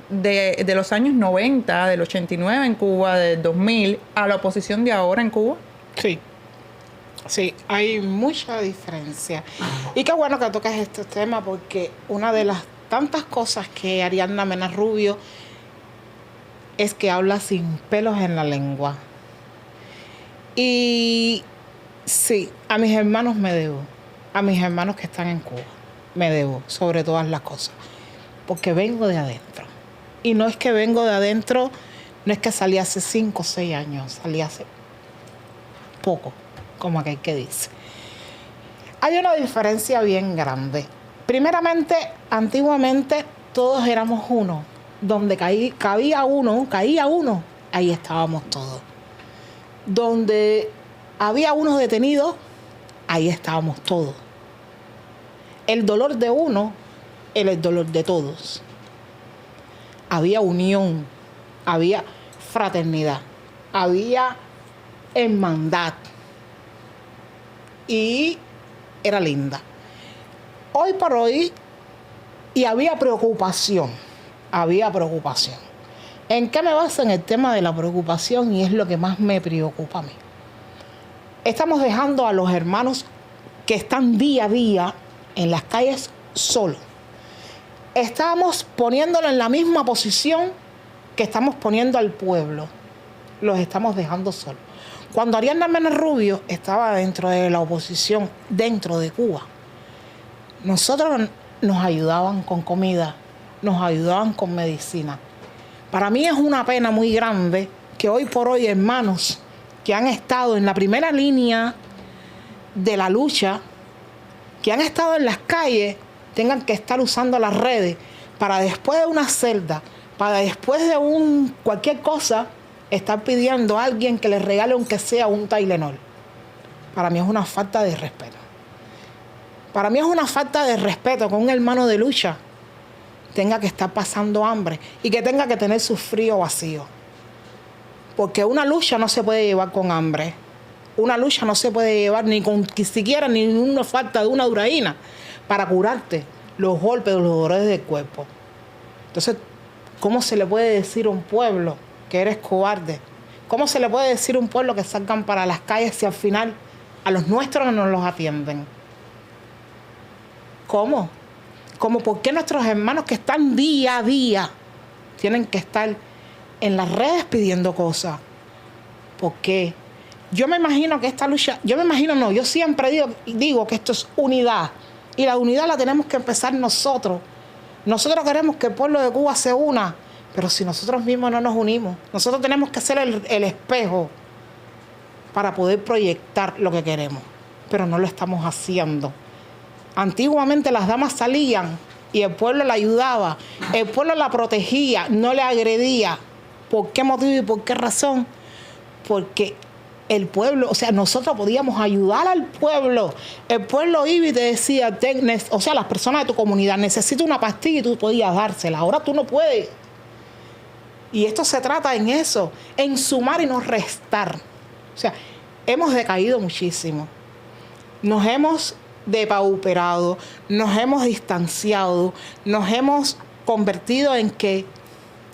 de los años 90, del 89 en Cuba, del 2000, a la oposición de ahora en Cuba? Sí. Sí, hay mucha diferencia. Y qué bueno que toques este tema, porque una de las tantas cosas que Ariadna Mena Rubio es que habla sin pelos en la lengua. Y sí, a mis hermanos me debo, a mis hermanos que están en Cuba, me debo sobre todas las cosas, porque vengo de adentro. Y no es que vengo de adentro, no es que salí hace 5 o 6 años, salí hace poco, como aquel que dice. Hay una diferencia bien grande. Primeramente, antiguamente todos éramos uno. Donde caía uno, ahí estábamos todos. Donde había unos detenidos, ahí estábamos todos. El dolor de uno era el dolor de todos. Había unión, había fraternidad, había hermandad. Y era linda. Hoy por hoy, y había preocupación. ¿En qué me baso? En el tema de la preocupación, y es lo que más me preocupa a mí. Estamos dejando a los hermanos que están día a día en las calles solos. Estamos poniéndolo en la misma posición que estamos poniendo al pueblo. Los estamos dejando solos. Cuando Ariadna Mena Rubio estaba dentro de la oposición, dentro de Cuba, nosotros nos ayudaban con comida, nos ayudaban con medicina. Para mí es una pena muy grande que hoy por hoy hermanos que han estado en la primera línea de la lucha, que han estado en las calles, tengan que estar usando las redes para después de una celda, para después de cualquier cosa, estar pidiendo a alguien que les regale aunque sea un Tylenol. Para mí es una falta de respeto. Para mí es una falta de respeto que un hermano de lucha tenga que estar pasando hambre y que tenga que tener su frío vacío. Porque una lucha no se puede llevar con hambre. Una lucha no se puede llevar ni con siquiera ni una falta de una duraína para curarte los golpes, los dolores del cuerpo. Entonces, ¿cómo se le puede decir a un pueblo que eres cobarde? ¿Cómo se le puede decir a un pueblo que salgan para las calles si al final a los nuestros no los atienden? ¿Cómo? ¿Por qué nuestros hermanos que están día a día tienen que estar en las redes pidiendo cosas? ¿Por qué? Yo me imagino que esta lucha, yo siempre digo que esto es unidad. Y la unidad la tenemos que empezar nosotros. Nosotros queremos que el pueblo de Cuba se una, pero si nosotros mismos no nos unimos, nosotros tenemos que ser el espejo para poder proyectar lo que queremos. Pero no lo estamos haciendo. Antiguamente las damas salían y el pueblo la ayudaba, el pueblo la protegía, no le agredía. ¿Por qué motivo y por qué razón? Porque el pueblo, o sea, nosotros podíamos ayudar al pueblo. El pueblo iba y te decía, o sea, las personas de tu comunidad, necesito una pastilla y tú podías dársela. Ahora tú no puedes. Y esto se trata en eso, en sumar y no restar. O sea, hemos decaído muchísimo. Nos hemos depauperado, nos hemos distanciado, nos hemos convertido en que...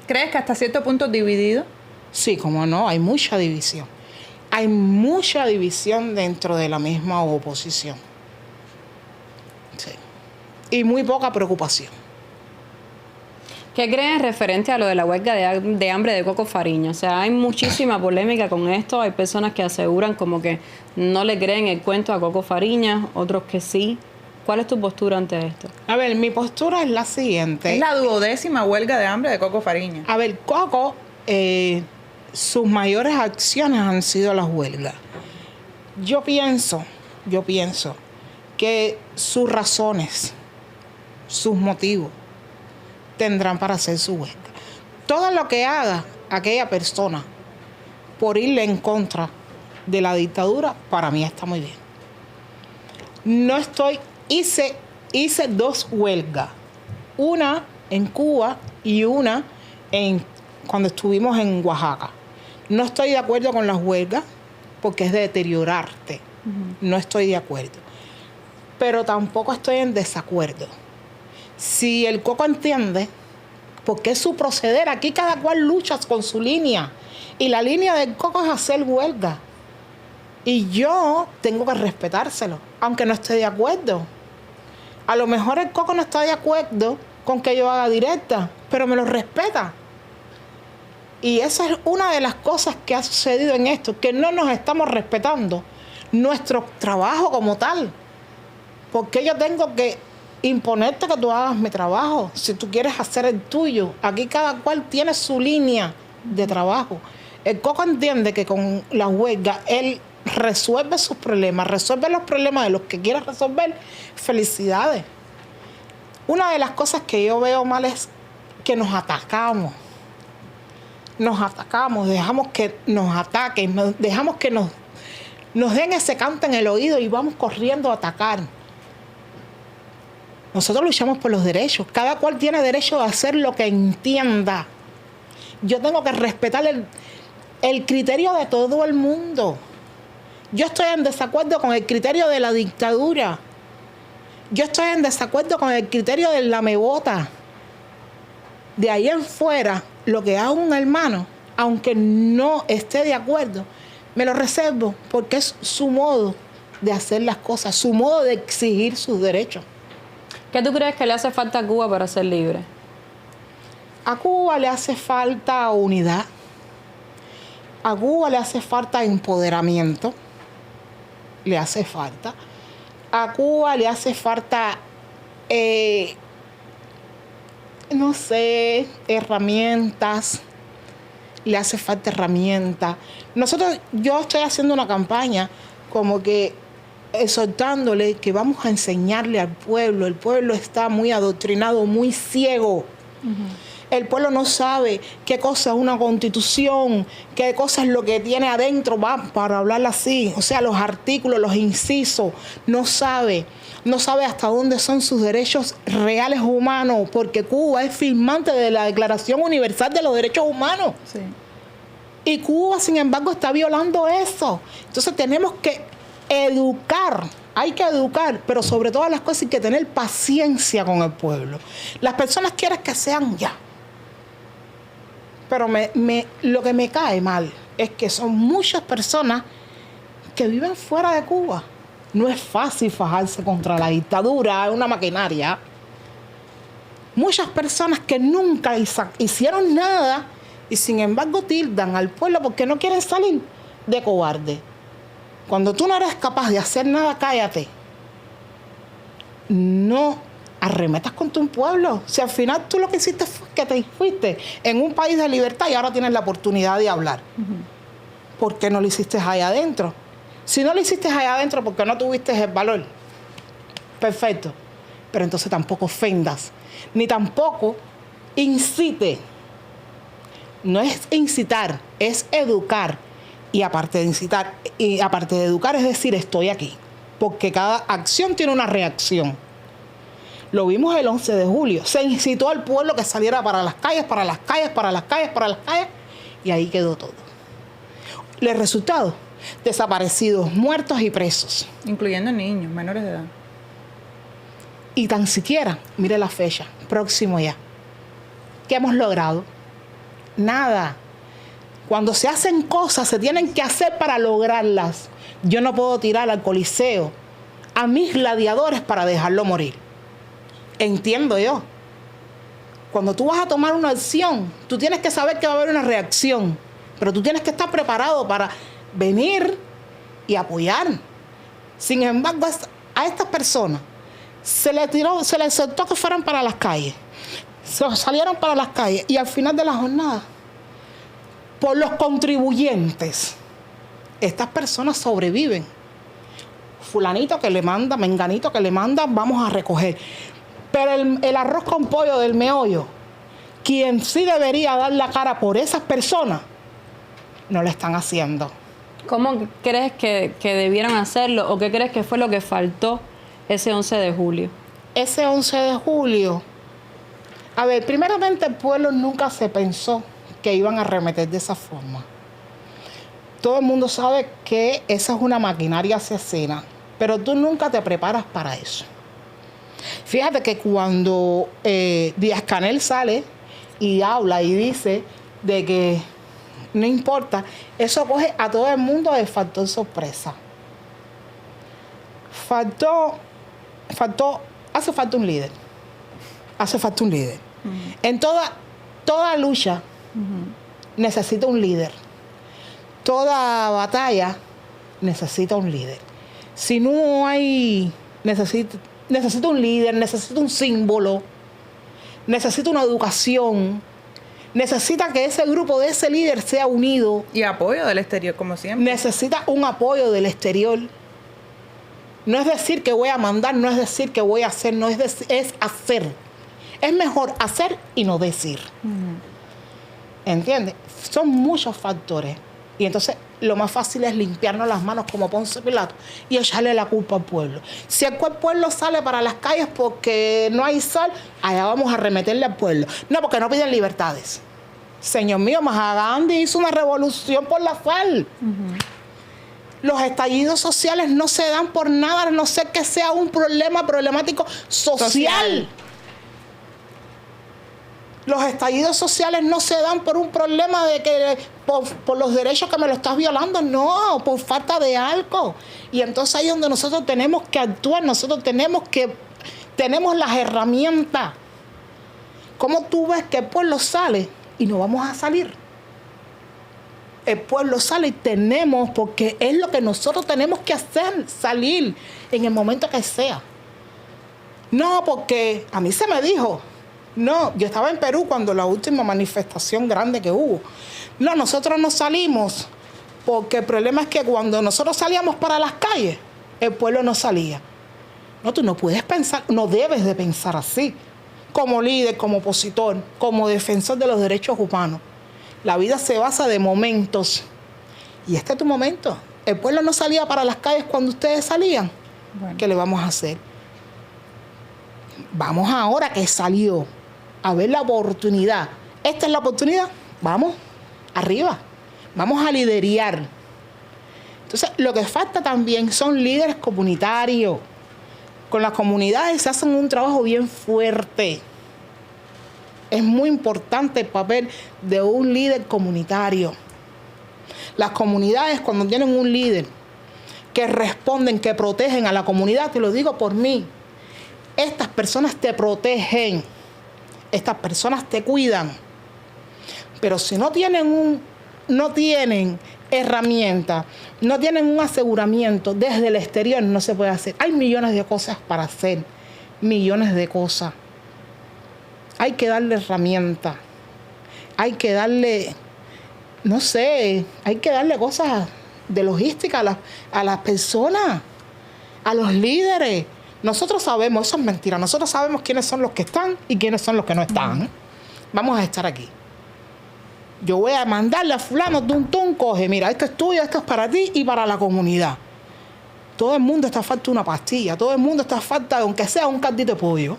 ¿Crees que hasta cierto punto dividido? Sí, como no, hay mucha división. Hay mucha división dentro de la misma oposición. Sí. Y muy poca preocupación. ¿Qué crees referente a lo de la huelga de hambre de Coco Fariña? O sea, hay muchísima polémica con esto. Hay personas que aseguran como que no le creen el cuento a Coco Fariña, otros que sí. ¿Cuál es tu postura ante esto? A ver, mi postura es la siguiente. Es la 12ª huelga de hambre de Coco Fariña. A ver, Coco, sus mayores acciones han sido las huelgas. Yo pienso que sus razones, sus motivos, tendrán para hacer su huelga. Todo lo que haga aquella persona por irle en contra de la dictadura, para mí está muy bien. Hice 2 huelgas. Una en Cuba y una cuando estuvimos en Oaxaca. No estoy de acuerdo con las huelgas porque es de deteriorarte. No estoy de acuerdo. Pero tampoco estoy en desacuerdo. Si el Coco entiende, porque es su proceder, aquí cada cual lucha con su línea. Y la línea del Coco es hacer huelga. Y yo tengo que respetárselo, aunque no esté de acuerdo. A lo mejor el Coco no está de acuerdo con que yo haga directa, pero me lo respeta. Y esa es una de las cosas que ha sucedido en esto, que no nos estamos respetando nuestro trabajo como tal. Porque yo tengo que imponerte que tú hagas mi trabajo, si tú quieres hacer el tuyo. Aquí cada cual tiene su línea de trabajo. El Coco entiende que con la huelga él resuelve sus problemas, resuelve los problemas de los que quiera resolver. Felicidades. Una de las cosas que yo veo mal es que nos atacamos. Dejamos que nos ataquen, dejamos que nos den ese canto en el oído y vamos corriendo a atacar. Nosotros luchamos por los derechos. Cada cual tiene derecho a hacer lo que entienda. Yo tengo que respetar el criterio de todo el mundo. Yo estoy en desacuerdo con el criterio de la dictadura. Yo estoy en desacuerdo con el criterio del lamebota. De ahí en fuera, lo que haga un hermano, aunque no esté de acuerdo, me lo reservo porque es su modo de hacer las cosas, su modo de exigir sus derechos. ¿Qué tú crees que le hace falta a Cuba para ser libre? A Cuba le hace falta unidad. A Cuba le hace falta empoderamiento. Le hace falta. A Cuba le hace falta, no sé, herramientas. Le hace falta herramientas. Yo estoy haciendo una campaña como que exhortándole que vamos a enseñarle al pueblo. El pueblo está muy adoctrinado, muy ciego. El pueblo no sabe qué cosa es una constitución, qué cosa es lo que tiene adentro, para hablarlo así. O sea, los artículos, los incisos, no sabe hasta dónde son sus derechos reales humanos, porque Cuba es firmante de la Declaración Universal de los Derechos Humanos. Sí. Y Cuba, sin embargo, está violando eso. Entonces tenemos que educar. Hay que educar, pero sobre todas las cosas hay que tener paciencia con el pueblo. Las personas quieren que sean ya. Pero lo que me cae mal es que son muchas personas que viven fuera de Cuba. No es fácil fajarse contra la dictadura, es una maquinaria. Muchas personas que nunca hicieron nada y sin embargo tildan al pueblo porque no quieren salir de cobarde. Cuando tú no eres capaz de hacer nada, cállate. No arremetas contra un pueblo. Si al final tú lo que hiciste fue que te fuiste en un país de libertad y ahora tienes la oportunidad de hablar. ¿Por qué no lo hiciste allá adentro? Si no lo hiciste allá adentro, ¿por qué no tuviste el valor? Perfecto. Pero entonces tampoco ofendas, ni tampoco incite. No es incitar, es educar. Y aparte de incitar, y aparte de educar, es decir, estoy aquí. Porque cada acción tiene una reacción. Lo vimos el 11 de julio. Se incitó al pueblo que saliera para las calles, para las calles, para las calles, para las calles. Y ahí quedó todo. El resultado, desaparecidos, muertos y presos. Incluyendo niños, menores de edad. Y tan siquiera, mire la fecha, próximo ya. ¿Qué hemos logrado? Nada. Cuando se hacen cosas, se tienen que hacer para lograrlas. Yo no puedo tirar al Coliseo a mis gladiadores para dejarlo morir. Entiendo yo. Cuando tú vas a tomar una acción, tú tienes que saber que va a haber una reacción, pero tú tienes que estar preparado para venir y apoyar. Sin embargo, a estas personas se les soltó que fueran para las calles. Salieron para las calles y al final de la jornada, por los contribuyentes, estas personas sobreviven. Fulanito que le manda, menganito que le manda, vamos a recoger. Pero el arroz con pollo del meollo, quien sí debería dar la cara por esas personas, no lo están haciendo. ¿Cómo crees que debieron hacerlo o qué crees que fue lo que faltó ese 11 de julio? Ese 11 de julio, a ver, primeramente el pueblo nunca se pensó que iban a arremeter de esa forma. Todo el mundo sabe que esa es una maquinaria asesina, pero tú nunca te preparas para eso. Fíjate que cuando Díaz-Canel sale y habla y dice de que no importa, eso coge a todo el mundo de factor sorpresa. Hace falta un líder. Hace falta un líder. En toda lucha necesita un líder. Toda batalla necesita un líder. Si no hay... Necesita un líder, necesita un símbolo, necesita una educación, necesita que ese grupo de ese líder sea unido. Y apoyo del exterior, como siempre. Necesita un apoyo del exterior. No es decir que voy a mandar, no es decir que voy a hacer, no es decir, es hacer. Es mejor hacer y no decir. ¿Entiendes? Son muchos factores. Y entonces lo más fácil es limpiarnos las manos como Ponce Pilato y echarle la culpa al pueblo. Si el pueblo sale para las calles porque no hay sal, allá vamos a remeterle al pueblo. No, porque no piden libertades. Señor mío, Mahatma Gandhi hizo una revolución por la sal. Los estallidos sociales no se dan por nada, a no ser que sea un problemático social. Los estallidos sociales no se dan por un problema de que por los derechos que me lo estás violando, no, por falta de algo. Y entonces ahí es donde nosotros tenemos que actuar, tenemos las herramientas. ¿Cómo tú ves que el pueblo sale y no vamos a salir? El pueblo sale y tenemos, porque es lo que nosotros tenemos que hacer, salir en el momento que sea. No, porque a mí se me dijo... No, yo estaba en Perú cuando la última manifestación grande que hubo. No, nosotros no salimos porque el problema es que cuando nosotros salíamos para las calles, el pueblo no salía. No, tú no puedes pensar, no debes de pensar así. Como líder, como opositor, como defensor de los derechos humanos. La vida se basa de momentos. Y este es tu momento. El pueblo no salía para las calles cuando ustedes salían. Bueno. ¿Qué le vamos a hacer? Vamos ahora que salió a ver la oportunidad. Esta es la oportunidad. Vamos, arriba. vamos a liderar. Entonces, lo que falta también son líderes comunitarios. Con las comunidades se hacen un trabajo bien fuerte. Es muy importante el papel de un líder comunitario. Las comunidades, cuando tienen un líder que responden, que protegen a la comunidad, te lo digo por mí, estas personas te protegen, estas personas te cuidan. Pero si no tienen herramientas, no tienen un aseguramiento desde el exterior, no se puede hacer. Hay millones de cosas para hacer, millones de cosas. Hay que darle herramientas, hay que darle, no sé, hay que darle cosas de logística a las personas, a los líderes. Nosotros sabemos, eso es mentira, nosotros sabemos quiénes son los que están y quiénes son los que no están. Vamos a estar aquí. Yo voy a mandarle a fulano, coge, mira, esto es tuyo, esto es para ti y para la comunidad. Todo el mundo está falta de una pastilla, todo el mundo está falta de, aunque sea un caldito de pollo.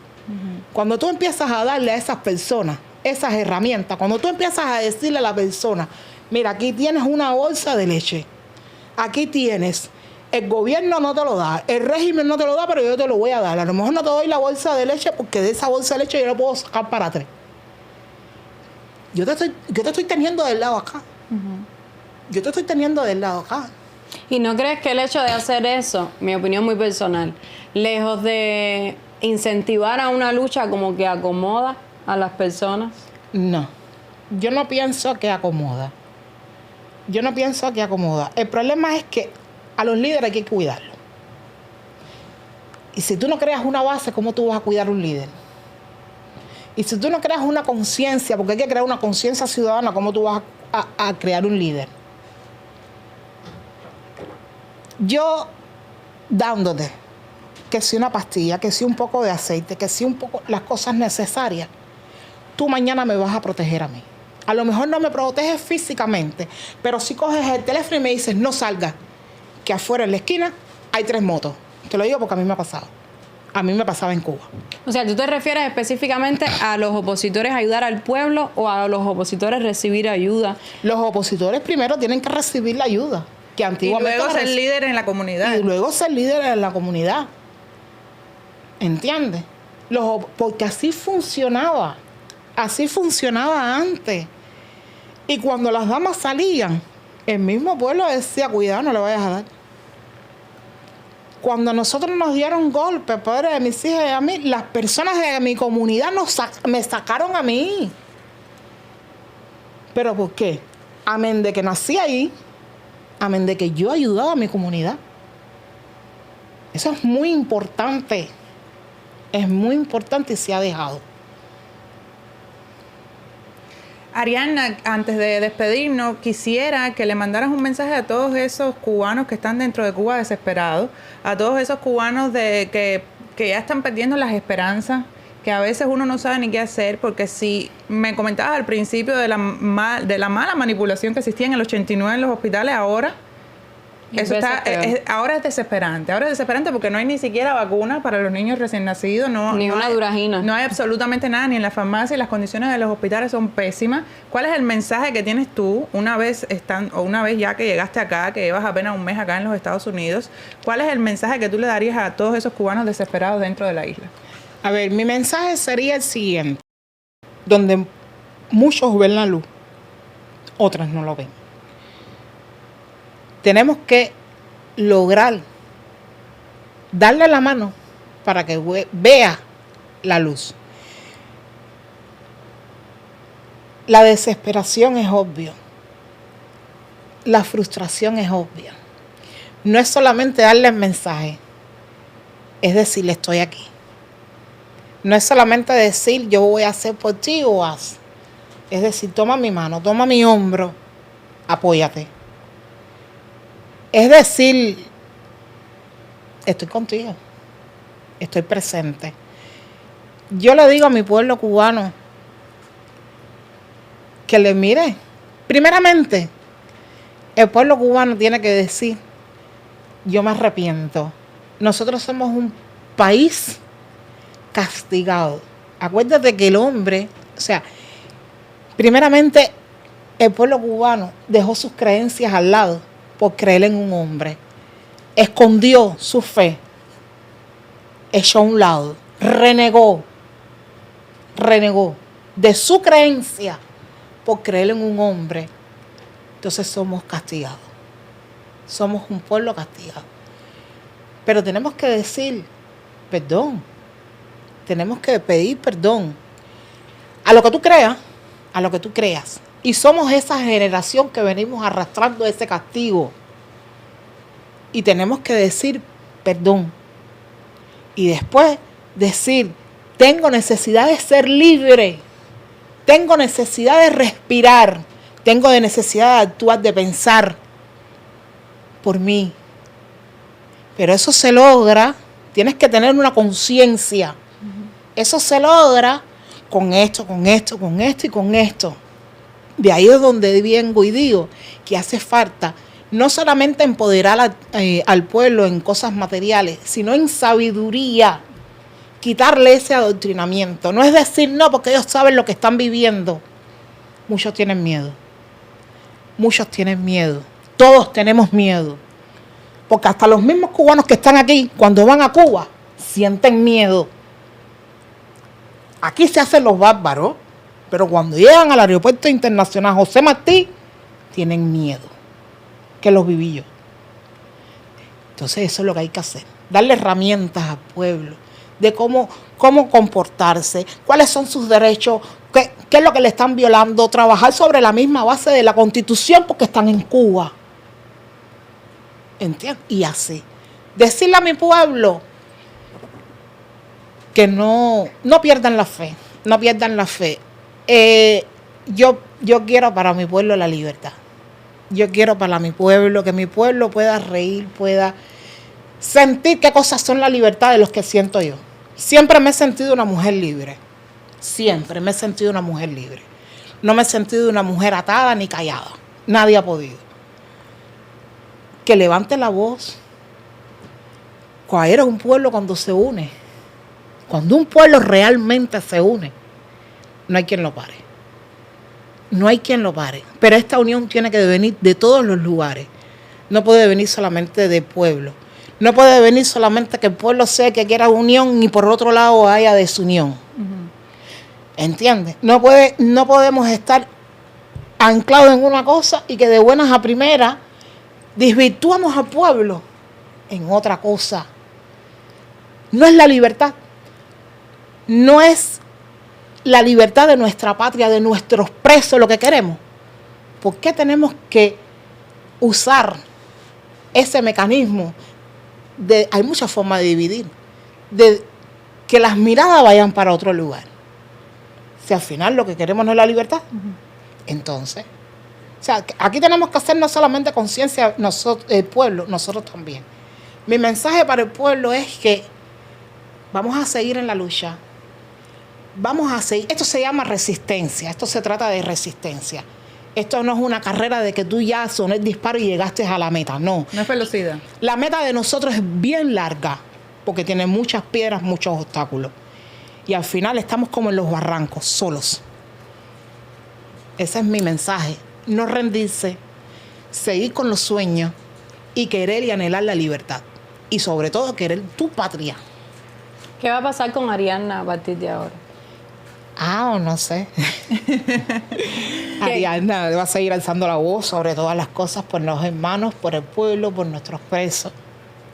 Cuando tú empiezas a darle a esas personas esas herramientas, cuando tú empiezas a decirle a la persona, mira, aquí tienes una bolsa de leche, aquí tienes, el gobierno no te lo da, el régimen no te lo da, pero yo te lo voy a dar. A lo mejor no te doy la bolsa de leche porque de esa bolsa de leche yo la puedo sacar para 3. Yo te estoy teniendo del lado acá. Yo te estoy teniendo del lado acá. ¿Y no crees que el hecho de hacer eso, mi opinión muy personal, lejos de incentivar a una lucha, como que acomoda a las personas? No, yo no pienso que acomoda. Yo no pienso que acomoda. El problema es que a los líderes hay que cuidarlos. Y si tú no creas una base, ¿cómo tú vas a cuidar un líder? Y si tú no creas una conciencia, porque hay que crear una conciencia ciudadana, ¿cómo tú vas a crear un líder? Yo dándote que si una pastilla, que si un poco de aceite, que si un poco las cosas necesarias, tú mañana me vas a proteger a mí. A lo mejor no me proteges físicamente, pero si coges el teléfono y me dices, no salgas, que afuera en la esquina hay 3 motos. Te lo digo porque a mí me ha pasado. A mí me pasaba en Cuba. O sea, ¿tú te refieres específicamente a los opositores ayudar al pueblo o a los opositores recibir ayuda? Los opositores primero tienen que recibir la ayuda. Que antiguamente y luego ser líderes en la comunidad. Y luego ser líderes en la comunidad. ¿Entiendes? Porque así funcionaba. Así funcionaba antes. Y cuando las damas salían, el mismo pueblo decía, cuidado, no le vayas a dar. Cuando nosotros nos dieron golpes, padre de mis hijas y a mí, las personas de mi comunidad me sacaron a mí. ¿Pero por qué? Amén de que nací ahí, amén de que yo ayudaba a mi comunidad. Eso es muy importante. Es muy importante y se ha dejado. Arianna, antes de despedirnos, quisiera que le mandaras un mensaje a todos esos cubanos que están dentro de Cuba desesperados, a todos esos cubanos que ya están perdiendo las esperanzas, que a veces uno no sabe ni qué hacer, porque si me comentabas al principio de la mala manipulación que existía en el 89 en los hospitales, ahora eso ahora es desesperante. Ahora es desesperante porque no hay ni siquiera vacuna para los niños recién nacidos. Ni una Duragina. No hay absolutamente nada, ni en la farmacia, y las condiciones de los hospitales son pésimas. ¿Cuál es el mensaje que tienes tú una vez ya que llegaste acá, que llevas apenas un mes acá en los Estados Unidos? ¿Cuál es el mensaje que tú le darías a todos esos cubanos desesperados dentro de la isla? A ver, mi mensaje sería el siguiente. Donde muchos ven la luz, otros no lo ven. Tenemos que lograr darle la mano para que vea la luz. La desesperación es obvio. La frustración es obvia. No es solamente darle el mensaje, es decirle estoy aquí. No es solamente decir yo voy a hacer por ti o haz. Es decir, toma mi mano, toma mi hombro, apóyate. Es decir, estoy contigo, estoy presente. Yo le digo a mi pueblo cubano que le mire. Primeramente, el pueblo cubano tiene que decir, yo me arrepiento. Nosotros somos un país castigado. Acuérdate que el hombre, o sea, primeramente El pueblo cubano dejó sus creencias al lado por creer en un hombre. Escondió su fe, echó a un lado, renegó de su creencia por creer en un hombre. Entonces somos castigados. Somos un pueblo castigado. Pero tenemos que decir perdón. Tenemos que pedir perdón. A lo que tú creas, a lo que tú creas. Y somos esa generación que venimos arrastrando ese castigo. Y tenemos que decir perdón. Y después decir, tengo necesidad de ser libre. Tengo necesidad de respirar. Tengo necesidad de actuar, de pensar por mí. Pero eso se logra, tienes que tener una conciencia. Eso se logra con esto, con esto, con esto y con esto. De ahí es donde vengo y digo que hace falta no solamente empoderar al pueblo en cosas materiales, sino en sabiduría, quitarle ese adoctrinamiento. No es decir, no, porque ellos saben lo que están viviendo. Muchos tienen miedo. Muchos tienen miedo. Todos tenemos miedo. Porque hasta los mismos cubanos que están aquí, cuando van a Cuba, sienten miedo. Aquí se hacen los bárbaros, pero cuando llegan al aeropuerto internacional José Martí, tienen miedo, que los viví yo. Entonces eso es lo que hay que hacer, darle herramientas al pueblo de cómo comportarse, cuáles son sus derechos, qué es lo que le están violando, trabajar sobre la misma base de la Constitución porque están en Cuba. ¿Entiendes? Y así. Decirle a mi pueblo que no pierdan la fe, no pierdan la fe. Yo quiero para mi pueblo la libertad. Yo quiero para mi pueblo, que mi pueblo pueda reír, pueda sentir qué cosas son la libertad de los que siento yo. Siempre me he sentido una mujer libre. Siempre me he sentido una mujer libre. No me he sentido una mujer atada ni callada. Nadie ha podido. Que levante la voz. Era un pueblo cuando se une. Cuando un pueblo realmente se une, no hay quien lo pare. No hay quien lo pare. Pero esta unión tiene que venir de todos los lugares. No puede venir solamente del pueblo. No puede venir solamente que el pueblo sea que quiera unión y por otro lado haya desunión. ¿Entiendes? No podemos estar anclados en una cosa y que de buenas a primeras desvirtuamos al pueblo en otra cosa. No es la libertad. No es la libertad de nuestra patria, de nuestros presos, lo que queremos. ¿Por qué tenemos que usar ese mecanismo? Hay muchas formas de dividir, de que las miradas vayan para otro lugar. Si al final lo que queremos no es la libertad, entonces, o sea, aquí tenemos que hacer no solamente conciencia el pueblo, nosotros también. Mi mensaje para el pueblo es que vamos a seguir en la lucha. Vamos a seguir. Esto se llama resistencia. Esto se trata de resistencia. Esto no es una carrera de que tú ya soné el disparo y llegaste a la meta. No. No es velocidad. La meta de nosotros es bien larga porque tiene muchas piedras, muchos obstáculos. Y al final estamos como en los barrancos, solos. Ese es mi mensaje. No rendirse, seguir con los sueños y querer y anhelar la libertad. Y sobre todo querer tu patria. ¿Qué va a pasar con Ariadna a partir de ahora? No sé. Ariadna va a seguir alzando la voz sobre todas las cosas por los hermanos, por el pueblo, por nuestros presos.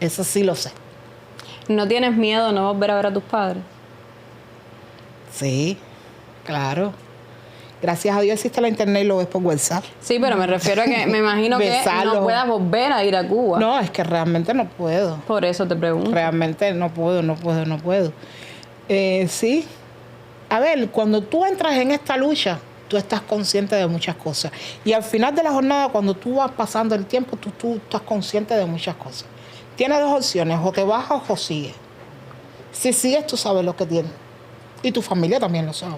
Eso sí lo sé. ¿No tienes miedo de no volver a ver a tus padres? Sí, claro. Gracias a Dios existe la internet y lo ves por WhatsApp. Sí, pero me refiero a que me imagino que no puedas volver a ir a Cuba. No, es que realmente no puedo. Por eso te pregunto. Realmente no puedo. Sí. A ver, cuando tú entras en esta lucha, tú estás consciente de muchas cosas. Y al final de la jornada, cuando tú vas pasando el tiempo, tú estás consciente de muchas cosas. Tienes dos opciones, o te bajas o sigues. Si sigues, tú sabes lo que tienes. Y tu familia también lo sabe.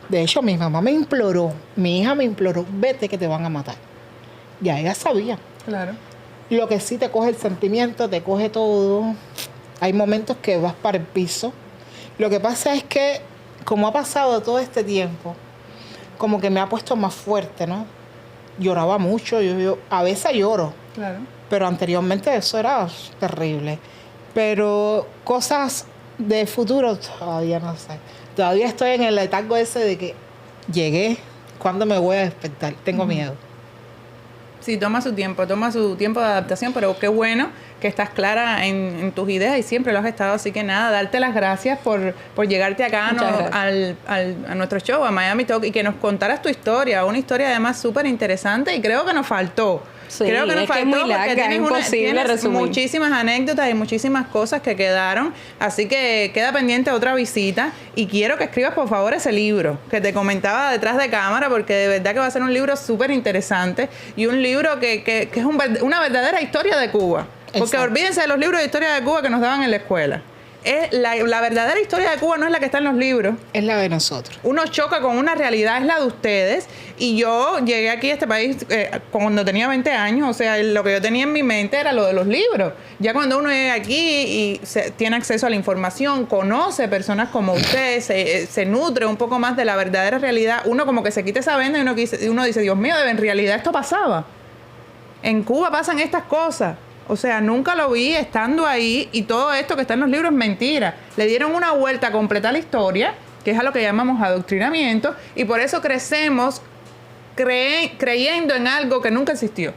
De hecho, mi mamá me imploró, mi hija me imploró, vete que te van a matar. Ya ella sabía. Claro. Lo que sí te coge el sentimiento, te coge todo. Hay momentos que vas para el piso. Lo que pasa es que, como ha pasado todo este tiempo, como que me ha puesto más fuerte, ¿no? Lloraba mucho, yo a veces lloro, Claro. pero anteriormente eso era terrible. Pero cosas de futuro todavía no sé. Todavía estoy en el letargo ese de que llegué, ¿cuándo me voy a despertar? Tengo miedo. Sí, toma su tiempo de adaptación, pero qué bueno que estás clara en tus ideas y siempre lo has estado. Así que nada, darte las gracias por llegarte acá a nuestro show, a Miami Talk, y que nos contaras tu historia, una historia además súper interesante, y creo que nos faltó. Sí, creo que nos es que faltó es muy larga, porque imposible tienes resumir. muchísimas anécdotas y muchísimas cosas que quedaron, así que queda pendiente otra visita, y quiero que escribas por favor ese libro que te comentaba detrás de cámara, porque de verdad que va a ser un libro súper interesante y un libro que es una verdadera historia de Cuba. Porque Exacto. olvídense de los libros de historia de Cuba que nos daban en la escuela. Es la verdadera historia de Cuba no es la que está en los libros. Es la de nosotros. Uno choca con una realidad, es la de ustedes. Y yo llegué aquí a este país cuando tenía 20 años. O sea, lo que yo tenía en mi mente era lo de los libros. Ya cuando uno llega aquí y tiene acceso a la información, conoce personas como usted, se nutre un poco más de la verdadera realidad, uno como que se quita esa venda y uno dice, Dios mío, en realidad esto pasaba. En Cuba pasan estas cosas. O sea, nunca lo vi estando ahí, y todo esto que está en los libros es mentira. Le dieron una vuelta completa a la historia, que es a lo que llamamos adoctrinamiento, y por eso crecemos creyendo en algo que nunca existió.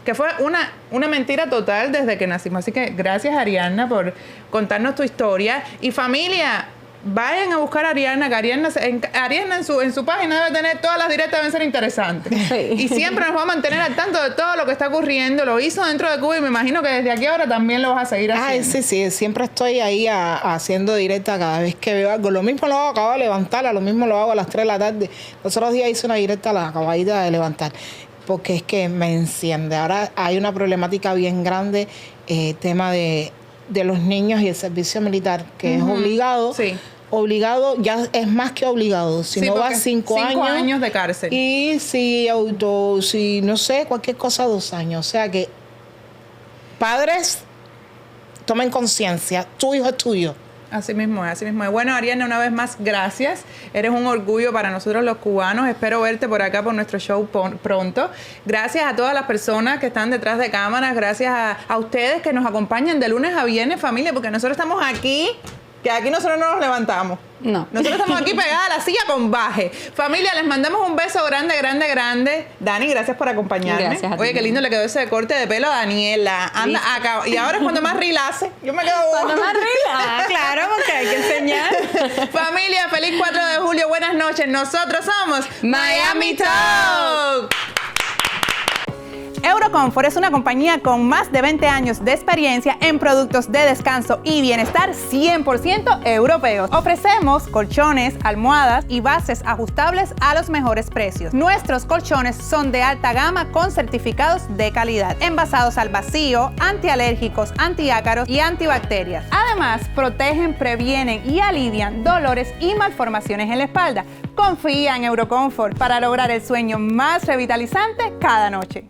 Que fue una mentira total desde que nacimos. Así que gracias, Arianna, por contarnos tu historia. Y familia, vayan a buscar a Arianna, que Arianna en su página debe tener todas las directas, deben ser interesantes. Sí. Y siempre nos va a mantener al tanto de todo lo que está ocurriendo. Lo hizo dentro de Cuba y me imagino que desde aquí ahora también lo vas a seguir haciendo. Ay, sí, siempre estoy ahí haciendo directa cada vez que veo algo. Lo mismo lo hago, acabo de levantarla, lo mismo lo hago a las 3 de la tarde. Los otros días hice una directa, la acabadita de levantar, porque es que me enciende. Ahora hay una problemática bien grande, tema de los niños y el servicio militar, que es obligado. Sí. Obligado, ya es más que obligado. Si Sí, no porque vas 5 años de cárcel. Y si no sé, cualquier cosa, 2 años. O sea que, padres, tomen conciencia. Tu hijo es tuyo. Así mismo es, así mismo es. Bueno, Arianna, una vez más, gracias. Eres un orgullo para nosotros los cubanos. Espero verte por acá por nuestro show pronto. Gracias a todas las personas que están detrás de cámaras. Gracias a ustedes que nos acompañan de lunes a viernes, familia, porque nosotros estamos aquí, que aquí nosotros no nos levantamos. No. Nosotros estamos aquí pegadas a la silla con baje. Familia, les mandamos un beso grande, grande, grande. Dani, gracias por acompañarme. Gracias a ti. Oye, qué lindo le quedó ese corte de pelo a Daniela. Anda acá. Y ahora es cuando más reel hace. Yo me quedo Cuando más rila. Claro, porque hay que enseñar. Familia, feliz 4 de julio. Buenas noches. Nosotros somos Miami Talk. Eurocomfort es una compañía con más de 20 años de experiencia en productos de descanso y bienestar 100% europeos. Ofrecemos colchones, almohadas y bases ajustables a los mejores precios. Nuestros colchones son de alta gama con certificados de calidad, envasados al vacío, antialérgicos, antiácaros y antibacterias. Además, protegen, previenen y alivian dolores y malformaciones en la espalda. Confía en Eurocomfort para lograr el sueño más revitalizante cada noche.